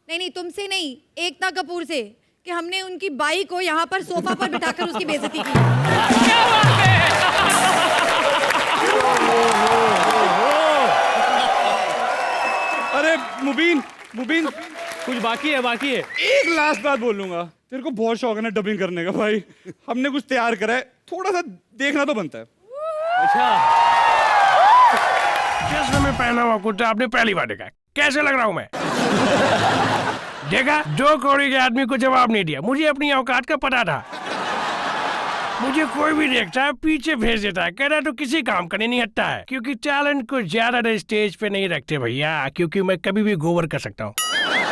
[SPEAKER 10] नहीं तुमसे नहीं, एकता कपूर से, कि हमने उनकी बाई को यहाँ पर सोफा पर बिठाकर उसकी बेइज्जती की।
[SPEAKER 7] अरे मुबीन
[SPEAKER 14] कुछ बाकी है।
[SPEAKER 7] एक लास्ट बात बोलूंगा, तेरे को बहुत शौक है ना डबिंग करने का भाई। हमने कुछ तैयार करा है, थोड़ा सा देखना तो बनता है।
[SPEAKER 14] अच्छा,
[SPEAKER 16] जिस में पहना हुआ कुर्ता आपने पहली बार देखा, कैसे लग रहा हूं मैं? देखा, 2 कौड़ी के आदमी को जवाब नहीं दिया। मुझे अपनी औकात का पता था। मुझे कोई भी देखता है पीछे भेज देता है, कह रहा तो किसी काम करने नहीं हटता है, क्योंकि टैलेंट को ज्यादा स्टेज पे नहीं रखते भैया, क्योंकि मैं कभी भी गोबर कर सकता हूँ।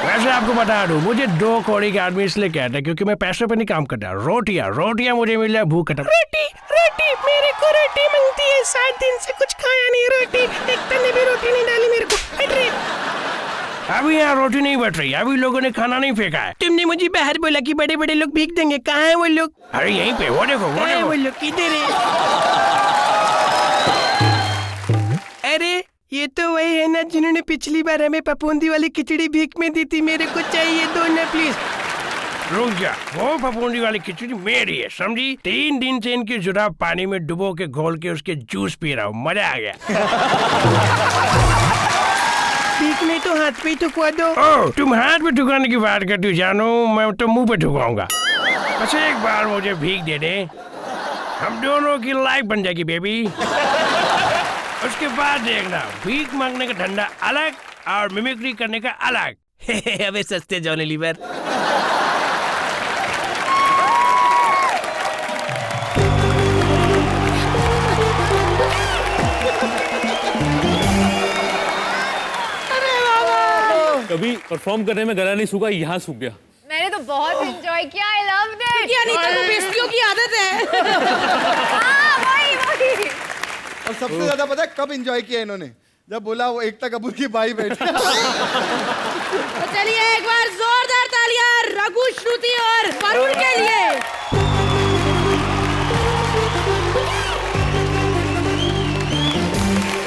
[SPEAKER 16] वैसे आपको बता दूं, मुझे 2 कौड़ी के आदमी इसलिए कहते हैं क्योंकि मैं पैसों पे नहीं काम करता। रोटियां मुझे मिल जाए, भूख खत्म।
[SPEAKER 17] रोटी मेरे को रोटी मांगती है, 7 दिन से कुछ खाया नहीं। रोटी, एकता ने भी रोटी नहीं डाली मेरे को।
[SPEAKER 16] अभी यहाँ रोटी नहीं बट रही, अभी लोगों ने खाना नहीं फेंका है।
[SPEAKER 17] तुमने मुझे बाहर बोला कि बड़े बड़े लोग भीख देंगे, कहाँ है वो लोग?
[SPEAKER 16] अरे यहीं पे, वो देखो, वो देखो।
[SPEAKER 17] वो लोग किधर है? अरे ये तो वही है ना जिन्होंने पिछली बार हमें पपूंदी वाली खिचड़ी भीख में दी थी। मेरे को चाहिए, दो ना प्लीज।
[SPEAKER 16] रुक जा, वो फफूंदी वाली खिचड़ी मेरी है, समझी? 3 दिन से इनकी जुराब पानी में डुबो के घोल के उसके जूस पी रहा हूँ, मजा आ गया।
[SPEAKER 17] भीख नहीं तो हाथ पे ही ठुकवा दो।
[SPEAKER 16] ओह, तुम हाथ पे ठुकाने की बात करती हो जानो, मैं तो मुंह पे ठुकाऊंगा। बस एक बार मुझे भीख दे दे, हम दोनों की लाइफ बन जाएगी बेबी। उसके बाद देखना, भीख मांगने का धंधा अलग और मिमिक्री करने का अलग।
[SPEAKER 17] अबे सस्ते जॉनी लीवर।
[SPEAKER 14] कभी परफॉर्म करने में गला नहीं सूखा, यहाँ सूख गया।
[SPEAKER 8] मैंने तो बहुत एंजॉय किया। I love that.
[SPEAKER 6] अनीता को बेइज्जतियों की आदत है।
[SPEAKER 8] वही।
[SPEAKER 3] और सबसे ज्यादा पता है कब एंजॉय किया इन्होंने? जब बोला वो एकता कपूर की बाई बैठी।
[SPEAKER 6] तो चलिए एक बार जोरदार तालियां रघु, श्रुति और वरुण के लिए।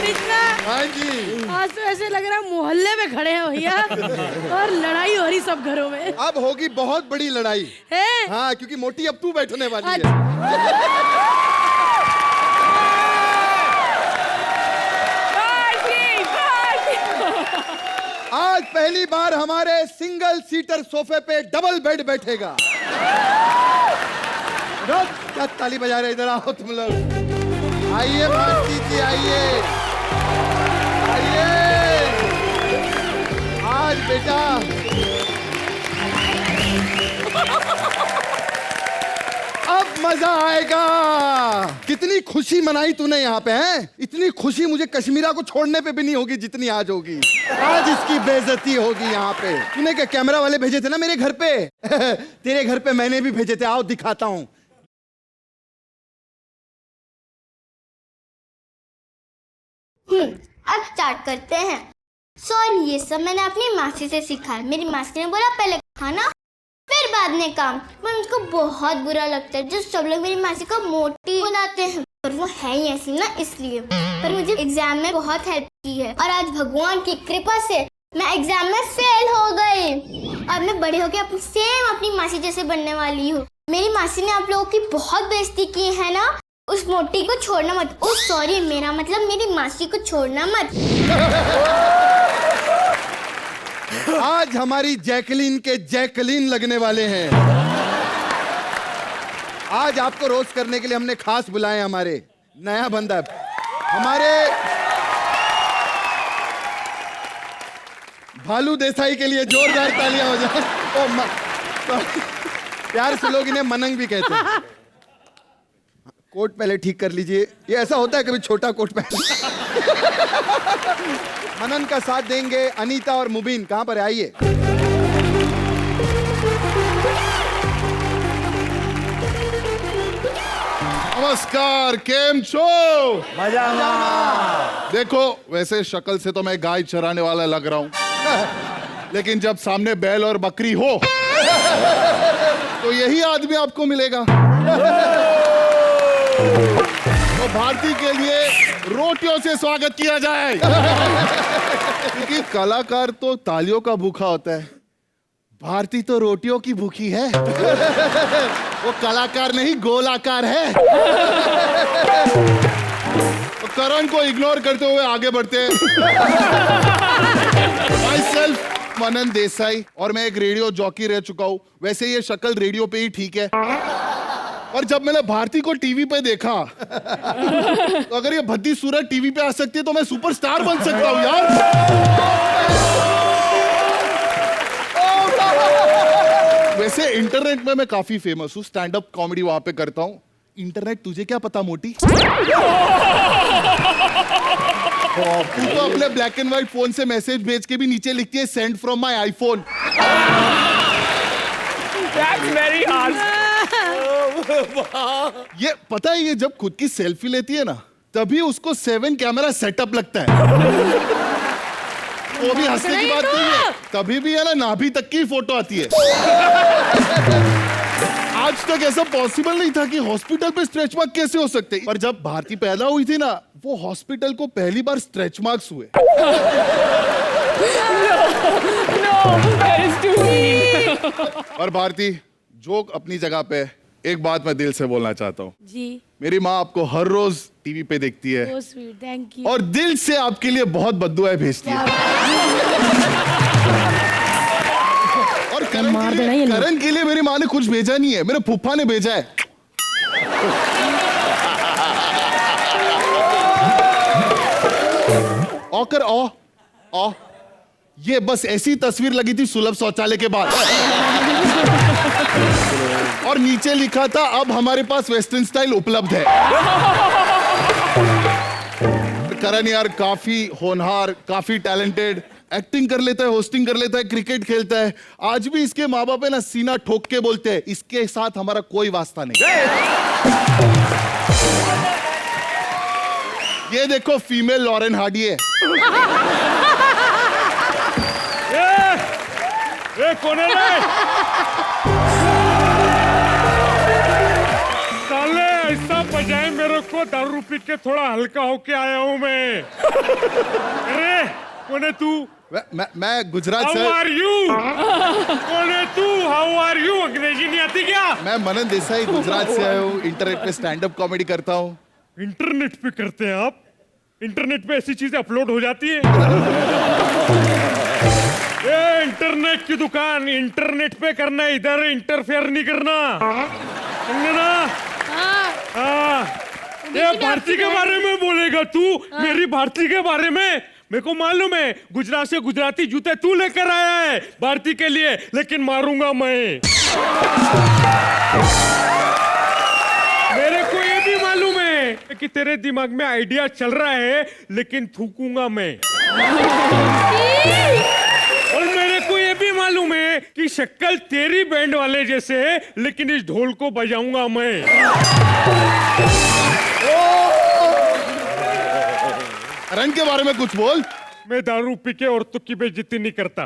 [SPEAKER 6] कृष्णा,
[SPEAKER 3] हाँ जी,
[SPEAKER 6] आज तो ऐसे लग रहा है मोहल्ले में खड़े हैं भैया और लड़ाई हो रही सब घरों में।
[SPEAKER 3] अब होगी बहुत बड़ी लड़ाई
[SPEAKER 6] है?
[SPEAKER 3] हाँ, क्योंकि मोटी अब तू बैठने वाली है। आज पहली बार हमारे सिंगल सीटर सोफे पे डबल बेड बैठेगा। क्या ताली बजा रहे, इधर आओ तुम लोग। आइए मानसी जी, आइए आइए। आज बेटा अब मजा आएगा। कितनी खुशी मनाई तूने यहाँ पे, हैं? इतनी खुशी मुझे कश्मीरा को छोड़ने पे भी नहीं होगी जितनी आज होगी। आज इसकी बेइज्जती होगी यहाँ पे। तूने क्या कैमरा वाले भेजे थे ना मेरे घर पे? तेरे घर पे मैंने भी भेजे थे, आओ दिखाता हूँ।
[SPEAKER 18] अब स्टार्ट करते हैं। सॉरी, ये सब मैंने अपनी मासी से सीखा है। मेरी मासी ने बोला पहले खाना फिर बाद में काम, पर मुझको बहुत बुरा लगता है जो सब लोग मेरी मासी को मोटी बनाते हैं, पर वो है ही ऐसी ना, इसलिए। पर मुझे एग्जाम में बहुत हेल्प की है और आज भगवान की कृपा से मैं एग्जाम में फेल हो गई। और मैं बड़े होकर सेम अपनी मासी जैसे बनने वाली हूँ। मेरी मासी ने आप लोगों की बहुत बेइज्जती की है ना, उस मोटी को छोड़ना मत। ओ सॉरी, मेरा मतलब मेरी मासी को छोड़ना मत।
[SPEAKER 3] आज हमारी जैकलीन के जैकलीन लगने वाले हैं। आज आपको रोस्ट करने के लिए हमने खास बुलाए हमारे नया बंदा, हमारे भालू देसाई के लिए जोरदार तालियां हो जाए। प्यार से लोग इन्हें मनंग भी कहते हैं। कोट पहले ठीक कर लीजिए, ये ऐसा होता है कभी छोटा कोट पहन। मनन का साथ देंगे अनीता और मुबीन। कहां पर है, आइए।
[SPEAKER 19] नमस्कार, केम छो?
[SPEAKER 3] मजा।
[SPEAKER 19] देखो, वैसे शक्ल से तो मैं गाय चराने वाला लग रहा हूं, लेकिन जब सामने बैल और बकरी हो तो यही आदमी आपको मिलेगा। तो भारती के लिए रोटियों से स्वागत किया जाए। क्योंकि कलाकार तो तालियों का भूखा होता है, भारती तो रोटियों की भूखी है। वो कलाकार नहीं, गोलाकार है। तो करण को इग्नोर करते हुए आगे बढ़ते हैं। माई सेल्फ मनन देसाई, और मैं एक रेडियो जॉकी रह चुका हूं। वैसे ये शक्ल रेडियो पे ही ठीक है, और जब मैंने भारती को टीवी पे देखा तो अगर ये भद्दी सूरत टीवी पे आ सकती है तो मैं सुपरस्टार बन सकता हूं यार। वैसे इंटरनेट में मैं काफी फेमस हूँ, स्टैंड अप कॉमेडी वहां पे करता हूँ। इंटरनेट तुझे क्या पता मोटी? तू तो अपने ब्लैक एंड व्हाइट फोन से मैसेज भेज के भी नीचे लिखती है send from my iPhone.
[SPEAKER 14] That's very hard.
[SPEAKER 19] ये पता है, ये जब खुद की सेल्फी लेती है ना, तभी उसको 7 कैमरा सेटअप लगता है। वो भी हंसने की बात नहीं है, कभी भी है ना नाभि तक की फोटो आती है। आज तक ऐसा पॉसिबल नहीं था कि हॉस्पिटल पे स्ट्रेच मार्क कैसे हो सकते, पर जब भारती पैदा हुई थी ना, वो हॉस्पिटल को पहली बार स्ट्रेच मार्क्स हुए। और भारती, जोक अपनी जगह पे, एक बात मैं दिल से बोलना चाहता हूँ
[SPEAKER 6] जी।
[SPEAKER 19] मेरी माँ आपको हर रोज टीवी पे देखती है
[SPEAKER 6] So sweet, thank you.
[SPEAKER 19] और दिल से आपके लिए बहुत बद्दुआएं भेजती है। और करण के लिए मेरी माँ ने कुछ भेजा नहीं है, मेरे फूफा ने भेजा है। औकर ओ ये बस ऐसी तस्वीर लगी थी सुलभ शौचालय के बाद और नीचे लिखा था अब हमारे पास वेस्टर्न स्टाइल उपलब्ध है। करण यार काफी होनहार, काफी टैलेंटेड, एक्टिंग कर लेता है, होस्टिंग कर लेता है, क्रिकेट खेलता है। आज भी इसके माँ बाप है ना सीना ठोक के बोलते हैं इसके साथ हमारा कोई वास्ता नहीं। ये देखो फीमेल लॉरेन हार्डी है।
[SPEAKER 14] कौन है रे? साले ऐसा बजाए मेरे को, दारू पी के थोड़ा हल्का होके आया हूँ मैं। अरे कौन है तू?
[SPEAKER 19] मैं गुजरात से।
[SPEAKER 14] How are you? कौन है तू? How are you? अंग्रेजी नहीं आती क्या?
[SPEAKER 19] मैं मनन देसाई गुजरात से आया हूँ, इंटरनेट पे स्टैंड अप कॉमेडी करता हूँ।
[SPEAKER 14] इंटरनेट पे करते हैं आप? इंटरनेट पे ऐसी चीजें अपलोड हो जाती है? ये इंटरनेट की दुकान, इंटरनेट पे करना, इधर इंटरफेयर नहीं करना, समझे ना? हाँ। ये भारती के बारे में बोलेगा तू? मेरी भारती के बारे में मेरे को मालूम है, गुजरात से गुजराती जूते तू लेकर आया है भारती के लिए, लेकिन मारूंगा मैं। मेरे को ये भी मालूम है कि तेरे दिमाग में आइडिया चल रहा है, लेकिन थूकूंगा मैं। और मेरे को ये भी मालूम है कि शक्ल तेरी बैंड वाले जैसे है, लेकिन इस ढोल को बजाऊंगा मैं।
[SPEAKER 19] करण के बारे में कुछ बोल।
[SPEAKER 14] मैं दारू पी के औरतों की बेइज्जती नहीं करता।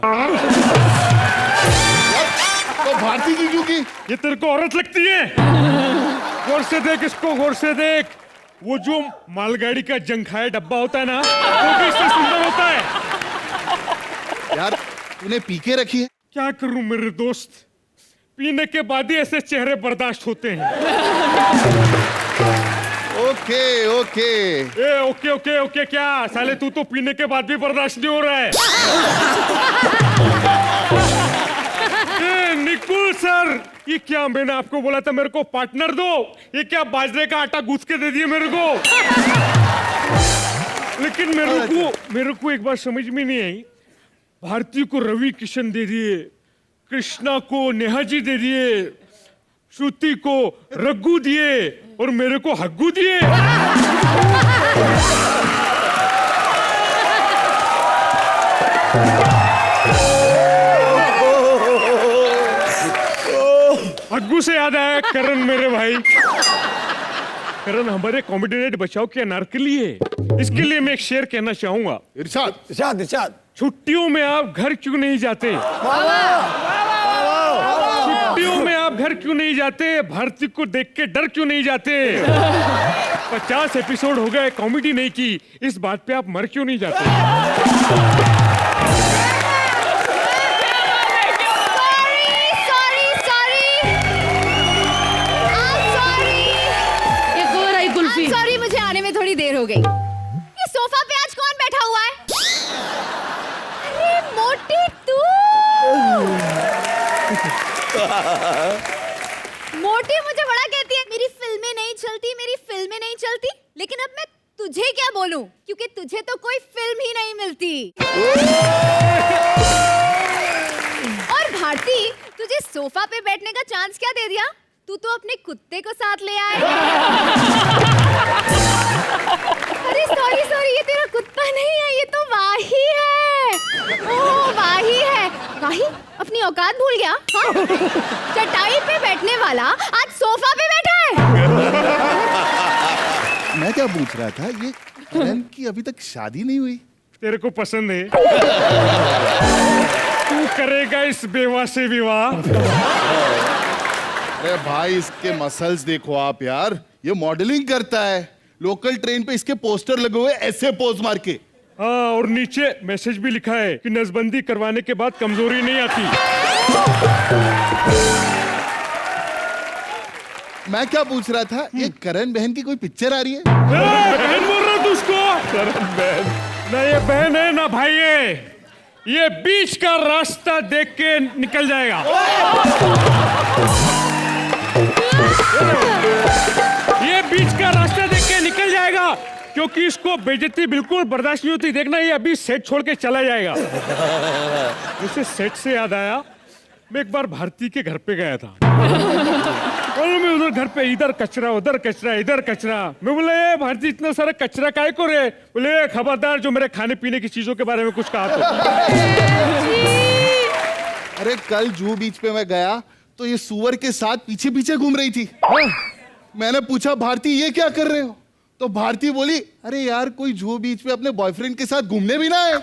[SPEAKER 19] तो भारती की क्यों की?
[SPEAKER 14] ये तेरे को औरत लगती है? गौर से देख इसको, गौर से देख। वो जो मालगाड़ी का जंखाया डब्बा होता है ना, वो भी इससे सुंदर होता है।
[SPEAKER 19] यार तूने पी के रखी है?
[SPEAKER 14] क्या करूं मेरे दोस्त, पीने के बाद ही ऐसे चेहरे बर्दाश्त होते हैं।
[SPEAKER 19] ओके ओके
[SPEAKER 14] ए ओके ओके ओके क्या साले, तू तो पीने के बाद भी बर्दाश्त नहीं हो रहा है। ए निकुल सर, ये क्या मैंने आपको बोला था मेरे को पार्टनर दो, ये क्या बाजरे का आटा गूंथ के दे दिए मेरे को। लेकिन मेरे को एक बात समझ में नहीं आई, भारती को रवि किशन दे दिए, कृष्णा को नेहा जी दे दिए, श्रुति को रघु दिए और मेरे को हग्गू दिए। हग्गू से याद आया, करण मेरे भाई, करण हमारे कॉमेडी नाइट बचाओ के अनारकली है, इसके लिए मैं एक शेर कहना चाहूंगा।
[SPEAKER 19] इरशाद
[SPEAKER 5] इरशाद इरशाद।
[SPEAKER 14] छुट्टियों में आप घर क्यों नहीं जाते? छुट्टियों में आप घर क्यों नहीं जाते? भारती को देख के डर क्यों नहीं जाते? 50 एपिसोड हो गए कॉमेडी नहीं की, इस बात पे आप मर क्यों नहीं जाते?
[SPEAKER 18] सॉरी, मुझे आने में थोड़ी देर हो गई। ये सोफा पे आज कौन बैठा हुआ है? अरे मोटी तू। मोटी मुझे बड़ा कहती है मेरी फिल्में नहीं चलती, मेरी फिल्में नहीं चलती, लेकिन अब मैं तुझे क्या बोलूं, क्योंकि तुझे तो कोई फिल्म ही नहीं मिलती। और भारती, तुझे सोफा पे बैठने का चांस क्या दे दिया? तू तो अपने कुत्ते को साथ ले आए। अरे सॉरी सॉरी, ये तेरा कुत्ता नहीं है, ये तो वाही है। ओह वाही है। वाही अपनी औकात भूल गया? हाँ? चटाई पे बैठने वाला आज सोफा पे बैठा है।
[SPEAKER 19] मैं क्या पूछ रहा था, ये करण की अभी तक शादी नहीं हुई?
[SPEAKER 14] तेरे को पसंद है, तू करेगा इस बेवा से विवाह?
[SPEAKER 19] अरे भाई इसके मसल्स देखो आप यार, ये मॉडलिंग करता है, लोकल ट्रेन पे इसके पोस्टर लगे हुए ऐसे पोज मार के।
[SPEAKER 14] हाँ, और नीचे मैसेज भी लिखा है कि नसबंदी करवाने के बाद कमजोरी नहीं आती।
[SPEAKER 19] मैं क्या पूछ रहा था, ये करण बहन की कोई पिक्चर आ रही है?
[SPEAKER 14] बहन बोल रहा तू उसको? करण बहन ना, ये बहन है ना भाई है, ये बीच का रास्ता देख के निकल जाएगा। ये बीच का रास्ता देख के निकल जाएगा, क्योंकि इसको बेइज्जती बिल्कुल बर्दाश्त नहीं होती। देखना ये अभी सेट छोड़ के चला जाएगा। इसे सेट से याद आया, मैं एक बार भारती के घर पे गया था और मैं उधर घर पे इधर कचरा उधर कचरा इधर कचरा। मैं बोला ये भारती इतना सारा कचरा काहे को रे? बोले खबरदार जो मेरे खाने पीने की चीजों के बारे में कुछ कहा तो।
[SPEAKER 19] अरे कल जूहू बीच पे मैं गया तो ये सुअर के साथ पीछे पीछे घूम रही थी। मैंने पूछा भारती ये क्या कर रहे हो? तो भारती बोली अरे यार कोई जूहू बीच पे अपने बॉयफ्रेंड के साथ घूमने भी ना है।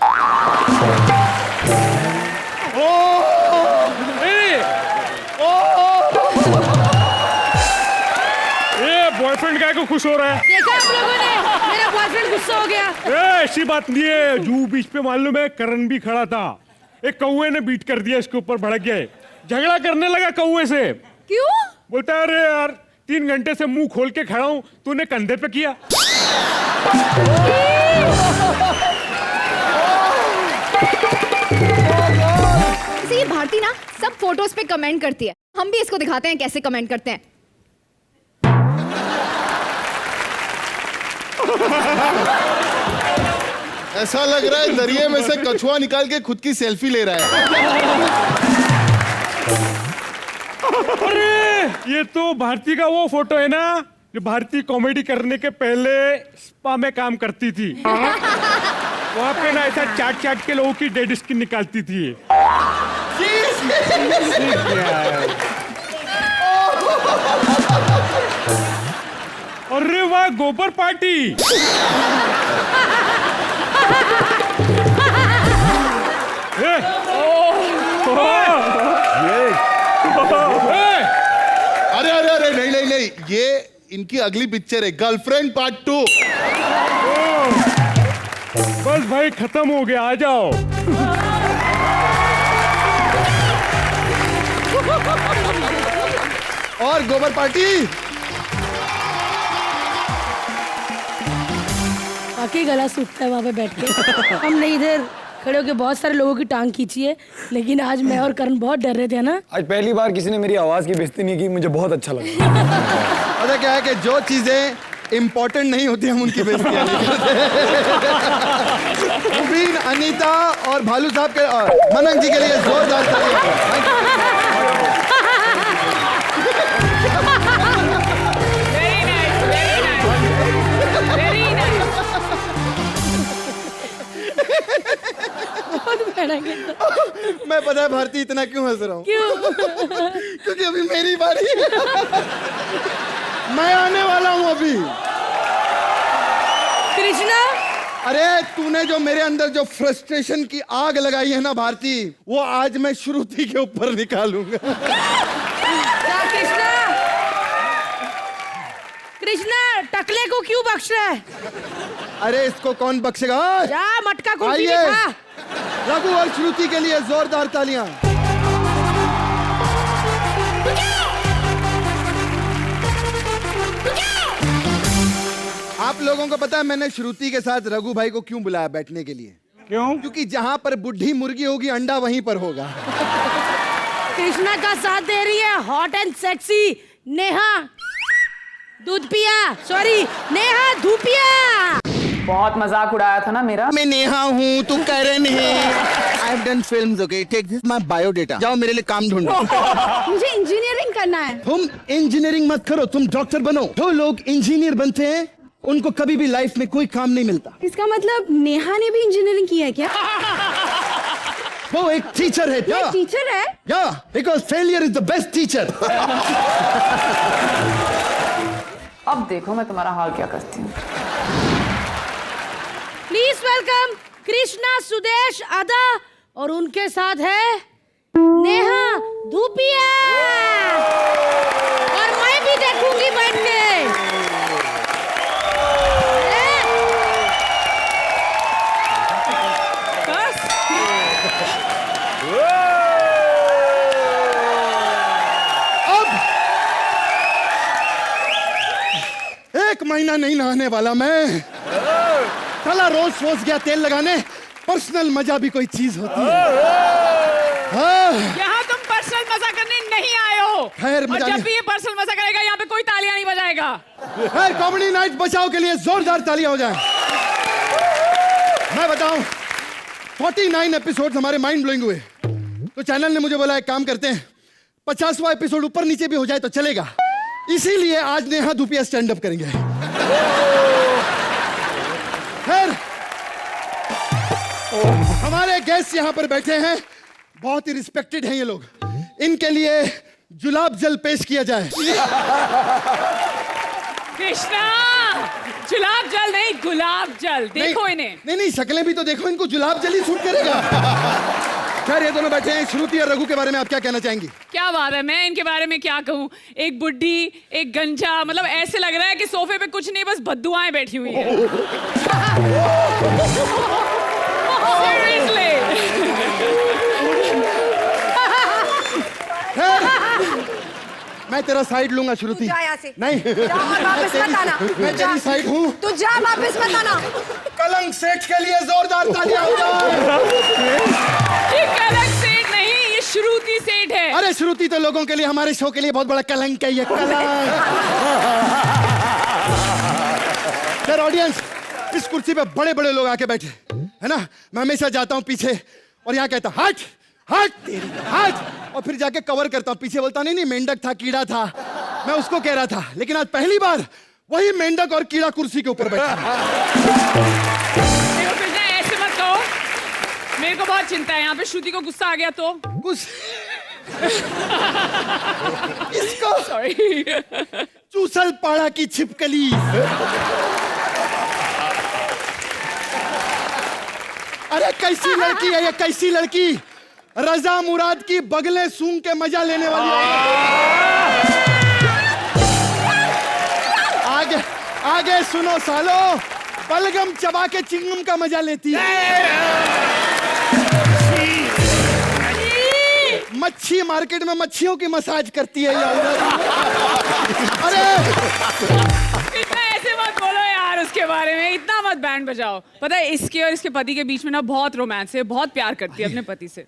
[SPEAKER 14] बॉयफ्रेंड काय को खुश हो रहा है?
[SPEAKER 6] देखा आप लोगों ने, मेरा बॉयफ्रेंड गुस्सा हो गया।
[SPEAKER 14] ऐसी बात नहीं है, जूहू बीच पे मालूम है करण भी खड़ा था, एक कौवे ने बीट कर दिया, इसके ऊपर भड़क गया, झगड़ा करने लगा कौवे से।
[SPEAKER 6] क्यों?
[SPEAKER 14] बोलता है अरे यार 3 घंटे से मुंह खोल के खड़ा हूं, तूने कंधे पे किया।
[SPEAKER 10] ये भारती ना सब फोटोज पे कमेंट करती है, हम भी इसको दिखाते हैं कैसे कमेंट करते हैं।
[SPEAKER 19] ऐसा लग रहा है दरिये में से कछुआ निकाल के खुद की सेल्फी ले रहा है।
[SPEAKER 14] अरे ये तो भारती का वो फोटो है ना, जो भारती कॉमेडी करने के पहले स्पा में काम करती थी। वहां पे ना ऐसा चाट चाट के लोगों की डेड स्किन निकालती थी। अरे वाह, गोबर पार्टी।
[SPEAKER 19] अरे अरे अरे नहीं नहीं नहीं, ये इनकी अगली पिक्चर है गर्लफ्रेंड पार्ट 2।
[SPEAKER 14] बस भाई खत्म हो गया, आ जाओ।
[SPEAKER 3] और गोबर पार्टी
[SPEAKER 6] वाकई गला सूखता है वहाँ पे बैठ के। हमने इधर खड़े होकर बहुत सारे लोगों की टांग खींची है, लेकिन आज मैं और करण बहुत डर रहे थे ना।
[SPEAKER 5] आज पहली बार किसी ने मेरी आवाज की बेइज्जती नहीं की, मुझे बहुत अच्छा लगा।
[SPEAKER 3] पता क्या है कि जो चीजें इम्पोर्टेंट नहीं होती हम उनकी बेइज्जती नहीं करते। मुबीन, अनीता और भालू साहब के और मनंग जी के लिए जोरदार तालियां। मैं पता है भारती इतना क्यों हंस रहा हूँ?
[SPEAKER 6] क्यों?
[SPEAKER 3] क्योंकि अभी मेरी बारी है। मैं आने वाला हूँ अभी।
[SPEAKER 6] कृष्णा,
[SPEAKER 3] अरे तूने जो मेरे अंदर जो फ्रस्ट्रेशन की आग लगाई है ना भारती, वो आज मैं श्रुति के ऊपर निकालूंगा।
[SPEAKER 6] कृष्णा, कृष्णा टकले को क्यों बख्श रहा है?
[SPEAKER 3] अरे इसको कौन बख्शेगा?
[SPEAKER 6] जा मटका कुल्फी
[SPEAKER 3] आइए,
[SPEAKER 6] खा।
[SPEAKER 3] रघु और श्रुति के लिए जोरदार तालियां। आप लोगों को पता है मैंने श्रुति के साथ रघु भाई को क्यों बुलाया बैठने के लिए?
[SPEAKER 5] क्यों?
[SPEAKER 3] क्योंकि जहां पर बुढ़ी मुर्गी होगी अंडा वहीं पर होगा।
[SPEAKER 6] कृष्णा का साथ दे रही है hot and sexy Neha Dudhpiya, sorry Neha Dhupia.
[SPEAKER 10] बहुत मजाक उड़ाया था ना मेरा।
[SPEAKER 3] मैं नेहा हूँ, तू करण है। I have done films, okay, take this my biodata. जाओ मेरे लिए काम ढूंढो।
[SPEAKER 10] मुझे इंजीनियरिंग करना है।
[SPEAKER 3] तुम इंजीनियरिंग मत करो, तुम डॉक्टर बनो। जो लोग इंजीनियर बनते हैं उनको कभी भी लाइफ में कोई काम नहीं मिलता।
[SPEAKER 10] इसका मतलब नेहा ने भी इंजीनियरिंग किया है क्या?
[SPEAKER 3] वो एक टीचर है।
[SPEAKER 10] ये टीचर है?
[SPEAKER 3] या, because failure is the best teacher.
[SPEAKER 10] अब देखो मैं तुम्हारा हाल क्या करती हूँ।
[SPEAKER 6] प्लीज वेलकम कृष्णा सुदेश अदा और उनके साथ है नेहा धूपिया। और मैं भी देखूंगी बैठ के।
[SPEAKER 3] एक महीना नहीं नहाने वाला मैं। साला रोज सोच गया तेल लगाने। पर्सनल मजा भी कोई चीज होती है।
[SPEAKER 8] यहाँ तुम पर्सनल मजा करने नहीं आए हो।
[SPEAKER 3] खैर,
[SPEAKER 8] और
[SPEAKER 3] मजा
[SPEAKER 8] जब
[SPEAKER 3] नहीं।
[SPEAKER 8] भी ये पर्सनल मजा करेगा यहाँ पे कोई तालियां नहीं बजाएगा।
[SPEAKER 3] कॉमेडी नाइट बचाओ के लिए जोरदार तालियां हो जाएं। मैं बताऊं 49 एपिसोड्स हमारे माइंड ब्लोइंग हुए। तो चैनल ने मुझे बोला एक काम करते हैं, 50वां एपिसोड ऊपर नीचे भी हो जाए तो चलेगा। इसीलिए आज नेहा धूपिया स्टैंड अप करेंगे। खैर, हमारे गेस्ट यहां पर बैठे हैं, बहुत ही रिस्पेक्टेड हैं ये लोग। इनके लिए जुलाब जल पेश किया जाए।
[SPEAKER 8] कृष्णा, जुलाब जल नहीं, गुलाब जल। देखो इन्हें।
[SPEAKER 3] नहीं, शक्लें भी तो देखो, इनको जुलाब जल ही सूट करेगा। खैर, ये दोनों बैठे हैं। श्रुति और रघु के बारे में आप क्या कहना चाहेंगी?
[SPEAKER 8] क्या बात है, मैं इनके बारे में क्या कहूँ। एक बुड्ढी, एक गंजा, मतलब ऐसे लग रहा है कि सोफे पे कुछ नहीं, बस बद्दुआएं बैठी हुई हैं। Seriously।
[SPEAKER 3] मैं तेरा साइड लूंगा श्रुति।
[SPEAKER 10] जा यहाँ से।
[SPEAKER 3] नहीं,
[SPEAKER 10] जा और वापस मत आना।
[SPEAKER 3] मैं तेरी साइड हूँ।
[SPEAKER 10] तू जा, वापस मत आना।
[SPEAKER 3] कलंक सेठ के लिए जोरदार तालियां हो जाए।
[SPEAKER 8] ये कलंक सेठ नहीं, ये श्रुति सेठ है।
[SPEAKER 3] अरे श्रुति तो लोगों के लिए, हमारे शो के लिए बहुत बड़ा कलंक है ये कलंक। सर ऑडियंस, इस कुर्सी पे बड़े बड़े लोग आके बैठे है ना। मैं हमेशा जाता हूँ पीछे और यहाँ कहता हट हट तेरी हट, और फिर जाके कवर करता हूँ। पीछे बोलता नहीं मेंढक था, कीड़ा था, मैं उसको कह रहा था। लेकिन आज पहली बार वही मेंढक और कीड़ा कुर्सी के ऊपर बैठा।
[SPEAKER 8] ऐसे मत कहो, मेरे को बहुत चिंता है। यहाँ पे श्रुति को गुस्सा आ गया तो
[SPEAKER 3] इसको
[SPEAKER 8] सॉरी,
[SPEAKER 3] चूसल पाड़ा की छिपकली। अरे कैसी लड़की है ये, कैसी लड़की। रजा मुराद की बगले सूंघ के मजा लेने वाली है। आगे आगे सुनो सालो, बलगम चबा के चिंगम का मजा लेती है। मच्छी मार्केट में मच्छियों की मसाज करती है ये औरत। अरे
[SPEAKER 8] इतना ऐसे मत बोलो यार उसके बारे में, इतना मत बैंड बजाओ। पता है इसके और इसके पति के बीच में ना बहुत रोमांस है, बहुत प्यार करती है अपने पति से।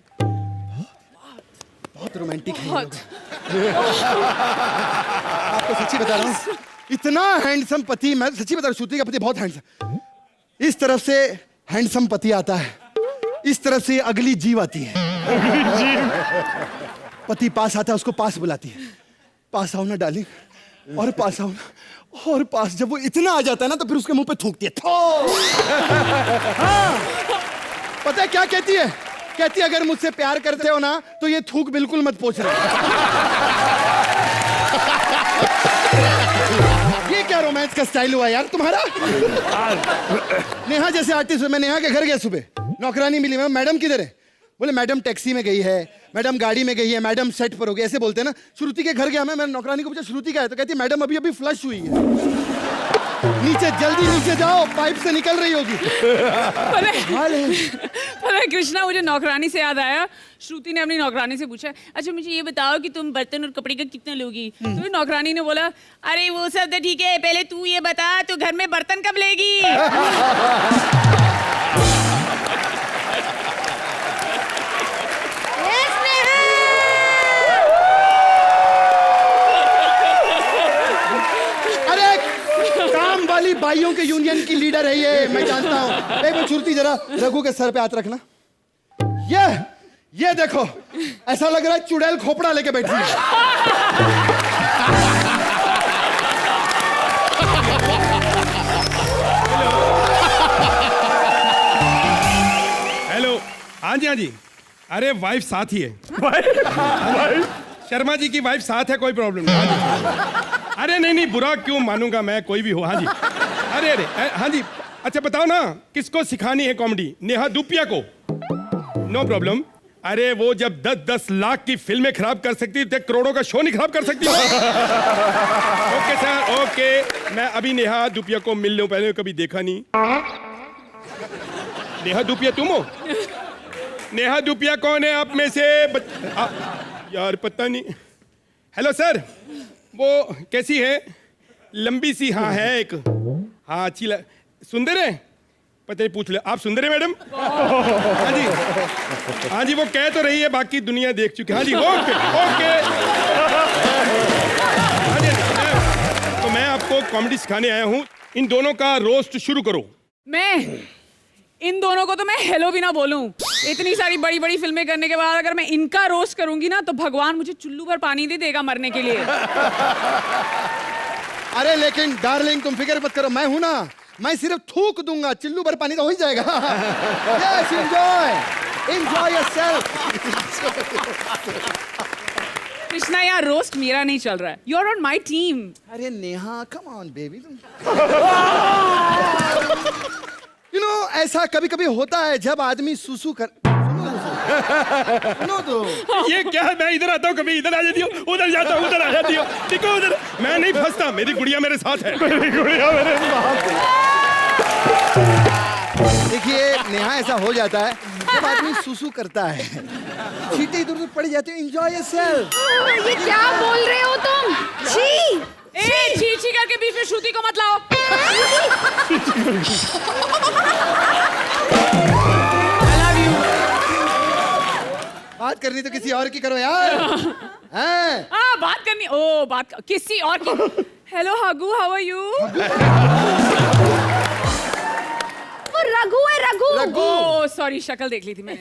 [SPEAKER 3] बहुत रोमांटिक है।
[SPEAKER 8] बहुत।
[SPEAKER 3] आपको सच्ची बता रहा हूँ, इतना हैंडसम पति, मैं सच्ची बता रहा हूँ, श्रुति का पति बहुत हैंडसम। इस तरफ से हैंडसम पति आता है, इस तरफ से अगली जीव आती है। पति पास आता है, उसको पास बुलाती है, पास आओ ना डार्लिंग, और पास आओ ना, और पास। जब वो इतना आ जाता है ना तो फिर उसके मुंह पे थूकती है। हाँ। पता है क्या कहती है? कहती है अगर मुझसे प्यार करते हो ना तो ये थूक बिल्कुल मत पोंछना। ये क्या रोमांस का स्टाइल हुआ यार तुम्हारा? नेहा जैसे आर्टिस्ट, मैं नेहा के घर गया सुबह, नौकरानी मिली, मैं मैडम किधर है? बोले मैडम टैक्सी में गई है, मैडम गाड़ी में गई है, मैडम सेट पर हो गई, ऐसे बोलते हैं ना। श्रुति के घर गया मैं नौकरानी को पूछा श्रुति का है, तो कहती है मैडम अभी अभी फ्लश हुई है, नीचे जल्दी नीचे जाओ, पाइप से निकल रही होगी।
[SPEAKER 8] पता है कृष्णा, मुझे नौकरानी से याद आया। श्रुति ने अपनी नौकरानी से पूछा, अच्छा मुझे ये बताओ कि तुम बर्तन और कपड़े का कितना लोगी? तो नौकरानी ने बोला, अरे वो सब तो ठीक है, पहले तू ये बता तू घर में बर्तन कब लेगी?
[SPEAKER 3] काम वाली बाइयों के यूनियन की लीडर है ये, मैं जानता हूँ। एक बार श्रुति जरा रघु के सर पे हाथ रखना। ये देखो, ऐसा लग रहा है चुड़ैल खोपड़ा लेके बैठी है।
[SPEAKER 14] हेलो, हाँ जी, अरे वाइफ साथ ही है। शर्मा जी की वाइफ साथ है, कोई प्रॉब्लम नहीं। हाँ जी, अरे नहीं बुरा क्यों मानूंगा मैं, कोई भी हो। हाँ जी, अरे हाँ जी, अच्छा बताओ ना, किसको सिखानी है कॉमेडी? नेहा धूपिया को? No problem. अरे वो जब 10-10 लाख की फिल्में खराब कर सकती है, करोड़ों का शो नहीं खराब कर सकती? Okay sir, okay. मैं अभी नेहा धूपिया को मिल लूं, पहले कभी देखा नहीं। नेहा धूपिया तुम हो? नेहा धूपिया कौन है आप में से? यार पता नहीं। हेलो सर, वो कैसी है? लंबी सी हाँ है एक, हाँ अच्छी सुंदर है? पता ही पूछ ले। आप सुंदर है मैडम? हाँ जी, हाँ जी, वो कह तो रही है, बाकी दुनिया देख चुकी है। हाँ जी, ओके ओके। हाँ जी, तो मैं आपको कॉमेडी सिखाने आया हूँ। इन दोनों का रोस्ट शुरू करो।
[SPEAKER 8] मैं इन दोनों को तो मैं हेलो भी ना बोलूं। इतनी सारी बड़ी बड़ी फिल्में करने के बाद अगर मैं इनका रोस्ट करूंगी ना, तो भगवान मुझे चुल्लू पर पानी दे देगा मरने के लिए।
[SPEAKER 3] अरे लेकिन डार्लिंग तुम फिक्र मत करो, मैं हूं ना, मैं सिर्फ थूक दूंगा, चिल्लू भर पानी तो हो ही जाएगा। Yes, enjoy yourself.
[SPEAKER 8] कृष्णा, यार रोस्ट मेरा नहीं चल रहा है, you are on my team.
[SPEAKER 3] अरे Neha, come on baby. You know ऐसा कभी कभी होता है जब आदमी सुसु कर सुनो तो।
[SPEAKER 14] ये क्या है? मैं इधर आता हूँ, कभी इधर आ जाती हूँ, उधर जाता हूँ, उधर आ जाती हूँ, देखो उधर। मैं नहीं फंसता, मेरी गुड़िया मेरे साथ है। मेरी गुड़िया मेरे साथ है।
[SPEAKER 3] देखिए नेहा, ऐसा हो जाता है जब आदमी सुसु करता है, छींटे इधर उधर पड़ जाते हैं। Enjoy yourself.
[SPEAKER 10] ये क्या बोल रहे हो तुम? छी!
[SPEAKER 8] छी छी करके बीच में श्रुति को मत लाओ।
[SPEAKER 3] बात करनी तो किसी और की करो यार।
[SPEAKER 8] बात करनी, ओ बात किसी और की। Hello Hagu, how are you?
[SPEAKER 10] Raghu है, रघु।
[SPEAKER 8] ओ सॉरी, शक्ल देख ली थी मैंने।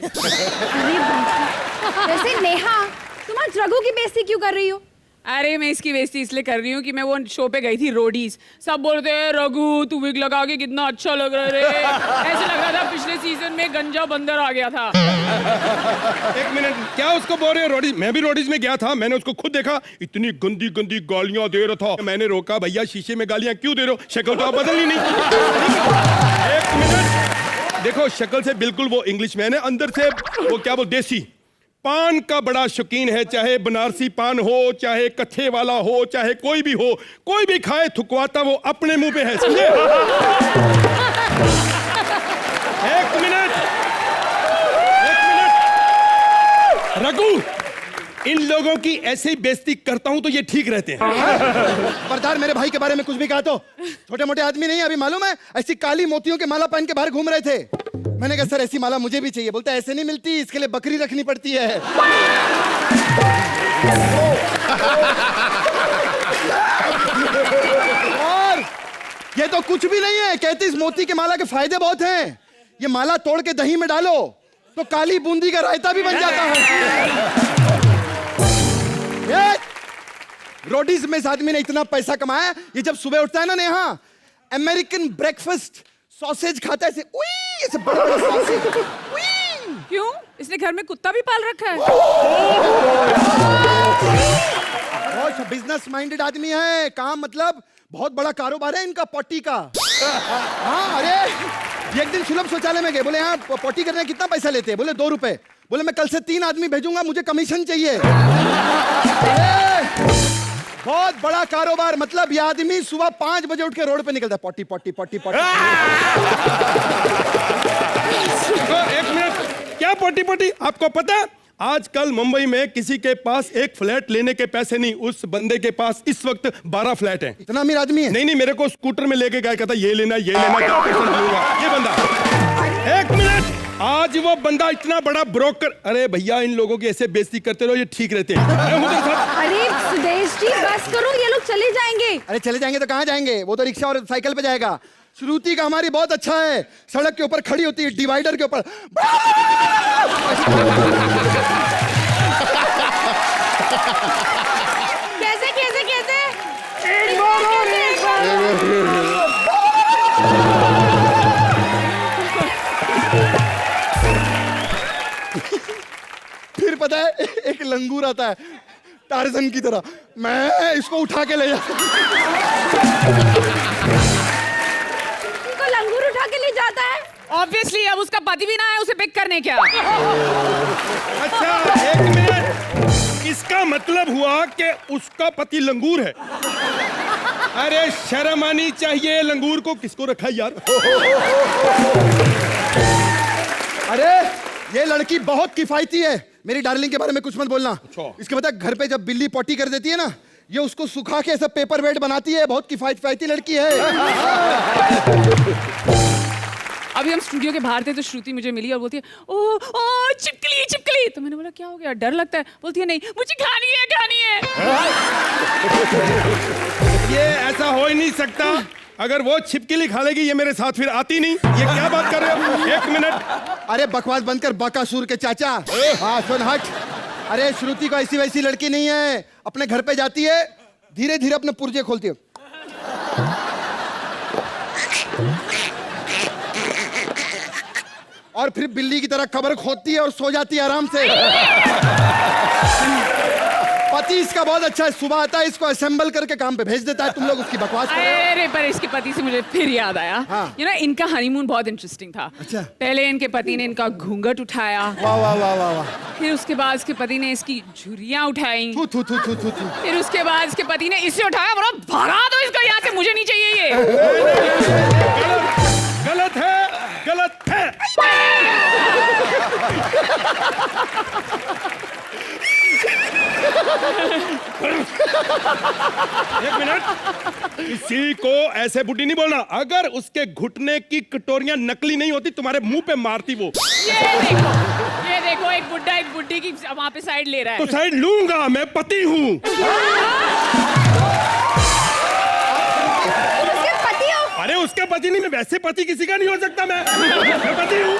[SPEAKER 10] वैसे नेहा, तुम आज रघु की बेइज्जती क्यों कर रही हो?
[SPEAKER 8] अरे मैं इसकी बेइज्जती इसलिए कर रही हूँ कि मैं वो शो पे गई थी रोडीज, सब बोलते हैं रघु तू विग लगा के कितना अच्छा लग रहा है। ऐसे लग रहा था पिछले सीजन में गंजा बंदर आ गया था।
[SPEAKER 14] एक मिनट, क्या उसको बोल रहे हो रोडीज? मैं भी रोडीज में गया था, मैंने उसको खुद देखा, इतनी गंदी गंदी गालियां दे रहा था। मैंने रोका, भैया शीशे में गालियां क्यों दे रहे हो? शक्ल तो आप बदल ही नहीं। एक मिनट, देखो शक्ल से बिल्कुल वो इंग्लिश मैन है, अंदर से वो क्या बोल देसी। पान का बड़ा शौकीन है, चाहे बनारसी पान हो, चाहे कच्चे वाला हो, चाहे कोई भी हो, कोई भी खाए थुकवाता वो अपने मुंह पे है, समझे? एक मिनट, रघु, इन लोगों की ऐसे ही बेइज्जती करता हूं तो ये ठीक रहते हैं।
[SPEAKER 3] परदार, मेरे भाई के बारे में कुछ भी कहा तो छोटे मोटे आदमी नहीं, अभी मालूम है ऐसी काली मोतियों के माला पहन के बाहर घूम रहे थे। मैंने कहा सर ऐसी माला मुझे भी चाहिए, बोलता ऐसे नहीं मिलती, इसके लिए बकरी रखनी पड़ती है। और ये तो कुछ भी नहीं है, कहते इस मोती के माला के फायदे बहुत हैं। ये माला तोड़ के दही में डालो तो काली बूंदी का रायता भी बन जाता है। रोडीज में इस आदमी ने इतना पैसा कमाया, ये जब सुबह उठता है ना नेहा, अमेरिकन ब्रेकफास्ट सॉसेज खाता है, ऐसे बड़ा बड़ा सॉसेज।
[SPEAKER 8] क्यों? इसने घर में कुत्ता भी पाल रखा है।
[SPEAKER 3] बहुत बिजनेस माइंडेड आदमी है, काम मतलब बहुत बड़ा कारोबार है इनका पॉटी का। हाँ, अरे एक दिन सुलभ शौचालय में गए, बोले यहाँ पॉटी करने कितना पैसा लेते हैं? बोले 2 रुपए। बोले मैं कल से 3 आदमी भेजूंगा, मुझे कमीशन चाहिए। बहुत बड़ा कारोबार, मतलब ये आदमी सुबह 5 बजे उठ के रोड पे निकलता है, पॉटी पॉटी पॉटी पॉटी।
[SPEAKER 14] एक मिनट, क्या पॉटी पॉटी? आपको पता है आजकल मुंबई में किसी के पास एक फ्लैट लेने के पैसे नहीं, उस बंदे के पास इस वक्त 12 फ्लैट हैं।
[SPEAKER 3] इतना अमीर आदमी है?
[SPEAKER 14] नहीं, मेरे को स्कूटर में लेके गया, कहता ये लेना ये लेना, क्या पैसा लूंगा ये बंदा। एक मिनट, आज वो बंदा इतना बड़ा ब्रोकर। अरे भैया, इन लोगों की ऐसे बेइज्जती करते रहो, ये ठीक रहते हैं।
[SPEAKER 10] अरे सुदेश जी बस करो, ये लोग चले जाएंगे।
[SPEAKER 3] अरे चले जाएंगे तो कहाँ जाएंगे? वो तो रिक्शा और साइकिल पे जाएगा। श्रुति का हमारी बहुत अच्छा है, सड़क के ऊपर खड़ी होती है, डिवाइडर के ऊपर।
[SPEAKER 10] कैसे कैसे कैसे?
[SPEAKER 3] फिर पता है एक लंगूर आता है टार्जन की तरह, मैं इसको उठा के ले जाता।
[SPEAKER 10] लंगूर उठा
[SPEAKER 6] के लिए जाता है?
[SPEAKER 8] ऑब्वियसली अब उसका पति भी ना है उसे पिक करने क्या।
[SPEAKER 14] अच्छा एक मिनट, इसका मतलब हुआ कि उसका पति लंगूर है। अरे शर्म आनी चाहिए, लंगूर को किसको रखा यार।
[SPEAKER 3] अरे ये लड़की बहुत किफायती है, मेरी डार्लिंग के बारे में कुछ मत बोलना। इसके पता घर पे जब बिल्ली पोटी कर देती है ना, ये उसको सुखा के ऐसा पेपर वेट बनाती है। बहुत किफायती लड़की है।
[SPEAKER 8] अभी हम स्टूडियो के बाहर थे तो श्रुति मुझे मिली और बोलती है ओ ओ चिपकली चिपकली। तो मैंने बोला क्या हो गया, डर लगता है? बोलती है नहीं मुझे खानी है खानी है।
[SPEAKER 14] ये ऐसा हो ही नहीं सकता, अगर वो छिपकली खा लेगी ये मेरे साथ फिर आती नहीं। ये क्या बात कर रहे हो? एक मिनट।
[SPEAKER 3] अरे बकवास बंद कर बकासुर के चाचा। हाँ सुन हट। अरे श्रुति को ऐसी वैसी लड़की नहीं है, अपने घर पे जाती है, धीरे धीरे अपने पुर्जे खोलती है, और फिर बिल्ली की तरह कब्र खोदती है और सो जाती है आराम से। पति इसका बहुत अच्छा है, सुबह आता है इसको असेंबल करके काम पे भेज देता है। तुम लोग उसकी बकवास कर रहे हो।
[SPEAKER 8] अरे पर इसके पति से मुझे फिर याद आया। यू नो इनका हनीमून बहुत इंटरेस्टिंग था।
[SPEAKER 3] अच्छा।
[SPEAKER 8] पहले इनके पति ने इनका घूंघट उठाया।
[SPEAKER 3] वाह वाह वाह वाह वाह।
[SPEAKER 8] फिर उसके बाद इसके पति ने इसकी झुर्रियां उठाई।
[SPEAKER 3] थू थू थू थू थू थू।
[SPEAKER 8] फिर उसके बाद इसके पति ने इसे उठाया, बोला भगा दो इसको यहाँ से, मुझे नहीं चाहिए ये।
[SPEAKER 14] गलत है गलत है। एक मिनट, किसी को ऐसे बुड्ढी नहीं बोलना। अगर उसके घुटने की कटोरियां नकली नहीं होती तुम्हारे मुंह पे मारती वो।
[SPEAKER 8] ये देखो एक बुड्ढा एक बुड्ढी की वहां पे साइड ले रहा है।
[SPEAKER 14] तो साइड लूंगा, मैं पति हूँ। अरे उसके पति नहीं, मैं वैसे पति किसी का नहीं हो सकता। मैं पति हूँ।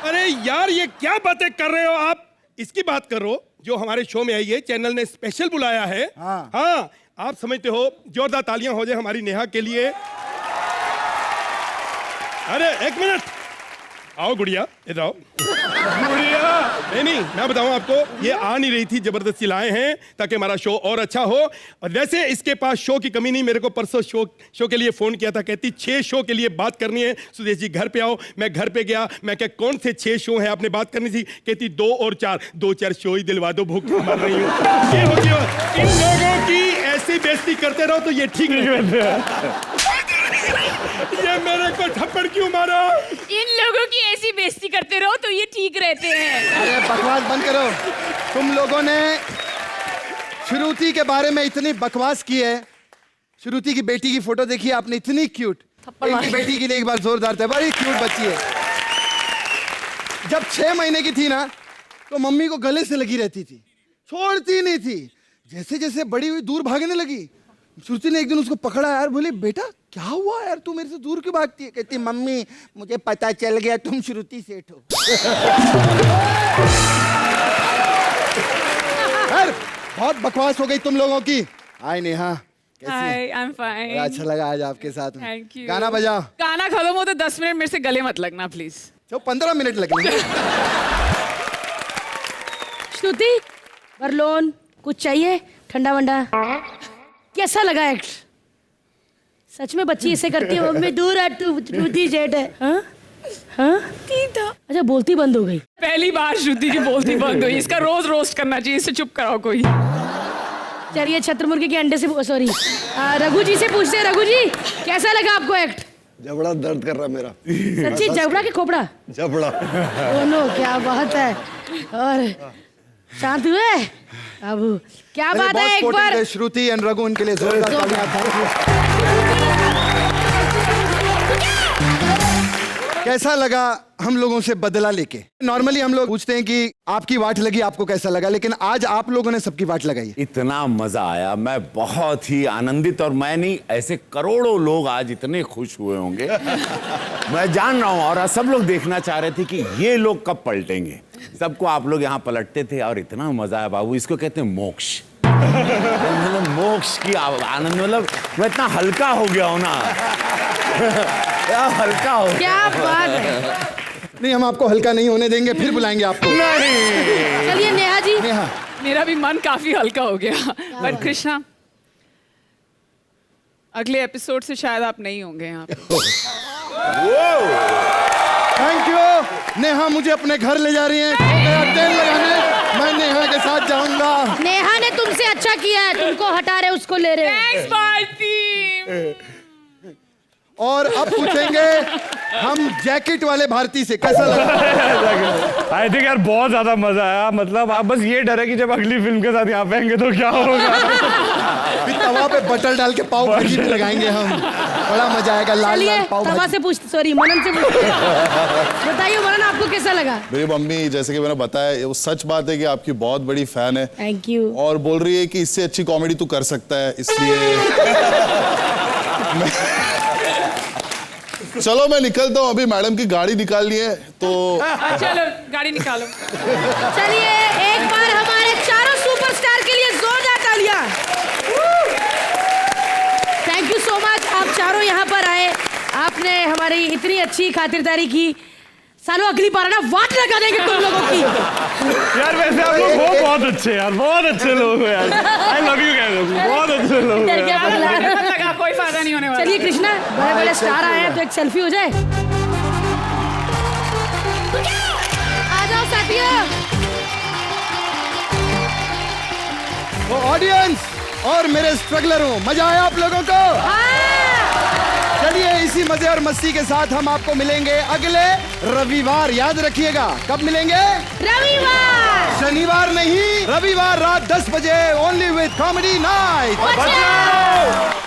[SPEAKER 14] अरे यार ये क्या बातें कर रहे हो आप? इसकी बात करो जो हमारे शो में आई है, चैनल ने स्पेशल बुलाया है। हाँ आप समझते हो, जोरदार तालियां हो जाए हमारी नेहा के लिए। अरे एक मिनट, आओ गुड़िया इधर आओ। गुड़िया नहीं मैं बताऊं आपको, ये आ नहीं रही थी, जबरदस्ती लाए हैं ताकि हमारा शो और अच्छा हो। और वैसे इसके पास शो की कमी नहीं। मेरे को परसों शो के लिए फोन किया था, कहती 6 शो के लिए बात करनी है, सुदेश जी घर पे आओ। मैं घर पे गया, मैं क्या कौन से 6 शो है आपने बात करनी थी? कहती 2 और 4, 2-4 शो ही दिलवा दो, भूख मर रही हूँ। ये होती है, इन लोगों की ऐसी बेइज्जती करते रहो तो ये ठीक नहीं रहता। ये मेरे को थप्पड़ क्यों मारा?
[SPEAKER 8] इन लोगों की ऐसी बेइज्जती करते रहो तो ये ठीक रहते हैं।
[SPEAKER 3] अरे बकवास बंद करो। तुम लोगों ने श्रुति के बारे में इतनी बकवास की है। श्रुति की बेटी की फोटो देखी आपने, इतनी क्यूट। इनकी बेटी के लिए एक बार जोरदार था, बड़ी क्यूट बच्ची है। जब 6 महीने की थी ना, तो मम्मी को गले से लगी रहती थी, छोड़ती नहीं थी। जैसे जैसे बड़ी हुई दूर भागने लगी। श्रुति ने एक दिन उसको पकड़ा, यार बोली बेटा क्या हुआ यार, तू मेरे से दूर क्यों भागती है? कहती मम्मी मुझे पता चल गया तुम श्रुति सेठ हो। यार बहुत बकवास हो गई तुम लोगों की। हाय नेहा, कैसी
[SPEAKER 8] हाय,
[SPEAKER 3] है?
[SPEAKER 8] I am fine.
[SPEAKER 3] अच्छा लगा आज आपके साथ में।
[SPEAKER 8] Thank you.
[SPEAKER 3] गाना बजाओ।
[SPEAKER 8] गाना खत्म हो तो 10 मिनट मेरे से गले मत लगना प्लीज।
[SPEAKER 3] तो 15 मिनट लगेंगे।
[SPEAKER 6] श्रुति बरलोन कुछ चाहिए ठंडा वंडा? कैसा लगा एक्ट? सच में बच्ची इसे करती है, मम्मी दूर हट तू श्रुति जेठ है। हाँ हाँ ठीक था। अच्छा बोलती बंद हो गई।
[SPEAKER 8] पहली बार श्रुति की बोलती बंद हुई। इसका रोज रोस्ट करना चाहिए, इसे चुप कराओ कोई।
[SPEAKER 6] चलिए छत्रमुर्गे के अंडे से सॉरी रघु जी से पूछते हैं। रघु जी कैसा लगा आपको एक्ट?
[SPEAKER 5] जबड़ा दर्द कर रहा मेरा।
[SPEAKER 6] सच्ची जबड़ा के खोपड़ा?
[SPEAKER 5] जबड़ा।
[SPEAKER 6] ओ नो क्या बात है। और शांत हुए अब क्या बात है? एक बार
[SPEAKER 3] श्रुति एंड रघु उनके लिए जोरदार तालियां। कैसा लगा हम लोगों से बदला लेके? नॉर्मली हम लोग पूछते हैं कि आपकी वाट लगी आपको कैसा लगा, लेकिन आज आप लोगों ने सबकी वाट लगाई।
[SPEAKER 4] इतना मजा आया, मैं बहुत ही आनंदित, और मैं नहीं ऐसे करोड़ों लोग आज इतने खुश हुए होंगे। मैं जान रहा हूं, और सब लोग देखना चाह रहे थे कि ये लोग कब पलटेंगे। सबको आप लोग यहाँ पलटते थे और इतना मजा आया बाबू। इसको कहते हैं मोक्ष। मतलब मोक्ष की आनंद, मतलब मैं इतना हल्का हो गया हूं ना। हल्का हो
[SPEAKER 6] क्या बात है।
[SPEAKER 3] नहीं हम आपको हल्का नहीं होने देंगे, फिर बुलाएंगे आपको।
[SPEAKER 4] नहीं
[SPEAKER 6] चलिए नेहा जी।
[SPEAKER 3] नेहा
[SPEAKER 8] मेरा भी मन काफी हल्का हो गया। पर कृष्णा अगले एपिसोड से शायद आप नहीं होंगे यहाँ पे।
[SPEAKER 3] Thank you. नेहा मुझे अपने घर ले जा रही है, तेल लगाने मैं नेहा के साथ जाऊंगा।
[SPEAKER 6] नेहा ने तुमसे अच्छा किया है, तुमको हटा रहे उसको ले रहे।
[SPEAKER 8] थैंक्स भारती।
[SPEAKER 3] और अब पूछेंगे हम जैकेट वाले भारती से, कैसा लगा?
[SPEAKER 14] आई थिंक यार बहुत ज्यादा मजा आया। मतलब आप बस ये डर है कि जब अगली फिल्म के साथ यहाँ पे आएंगे तो क्या होगा।
[SPEAKER 3] फिर तवा पे बटर डाल के पाव भाजी भी लगाएंगे हम, बड़ा मजा आएगा। लाल लाल पाव
[SPEAKER 6] तवा
[SPEAKER 3] भाजी।
[SPEAKER 6] से पूछ, सॉरी मनन से पूछ। बताइए मनन, आपको कैसा लगा?
[SPEAKER 19] मेरी मम्मी जैसे कि मैंने बताया, वो सच बात है कि आपकी बहुत बड़ी फैन है।
[SPEAKER 6] Thank you.
[SPEAKER 19] और बोल रही है कि इससे अच्छी कॉमेडी तू कर सकता है, इसलिए चलो मैं निकलता हूँ, अभी मैडम की गाड़ी निकालनी है तो।
[SPEAKER 8] चलो गाड़ी निकालो।
[SPEAKER 6] चलिए एक बार हमारे चारों सुपरस्टार के लिए जोरदार तालियां। थैंक यू सो मच, आप चारों यहाँ पर आए, आपने हमारी इतनी अच्छी खातिरदारी की। सालों अगली बार ना वाट लगा देंगे तुम लोगों की।
[SPEAKER 14] यार वैसे आप लोग हो बहुत अच्छे यार, बहुत अच्छे लोग हो यार। आई लव यू गाइस, बहुत अच्छे लोग हो यार।
[SPEAKER 8] लगा कोई फायदा नहीं होने वाला।
[SPEAKER 6] चलिए कृष्णा, बड़े बड़े स्टार आए हैं तो एक सेल्फी हो जाए। आ जाओ साथियों।
[SPEAKER 3] वो ऑडियंस और मेरे स्ट्रगलरों, मजा आया आप लोगों को? चलिए इसी मजे और मस्ती के साथ हम आपको मिलेंगे अगले रविवार। याद रखिएगा, कब मिलेंगे?
[SPEAKER 6] रविवार,
[SPEAKER 3] शनिवार नहीं, रविवार रात 10 बजे, ओनली विद कॉमेडी नाइट।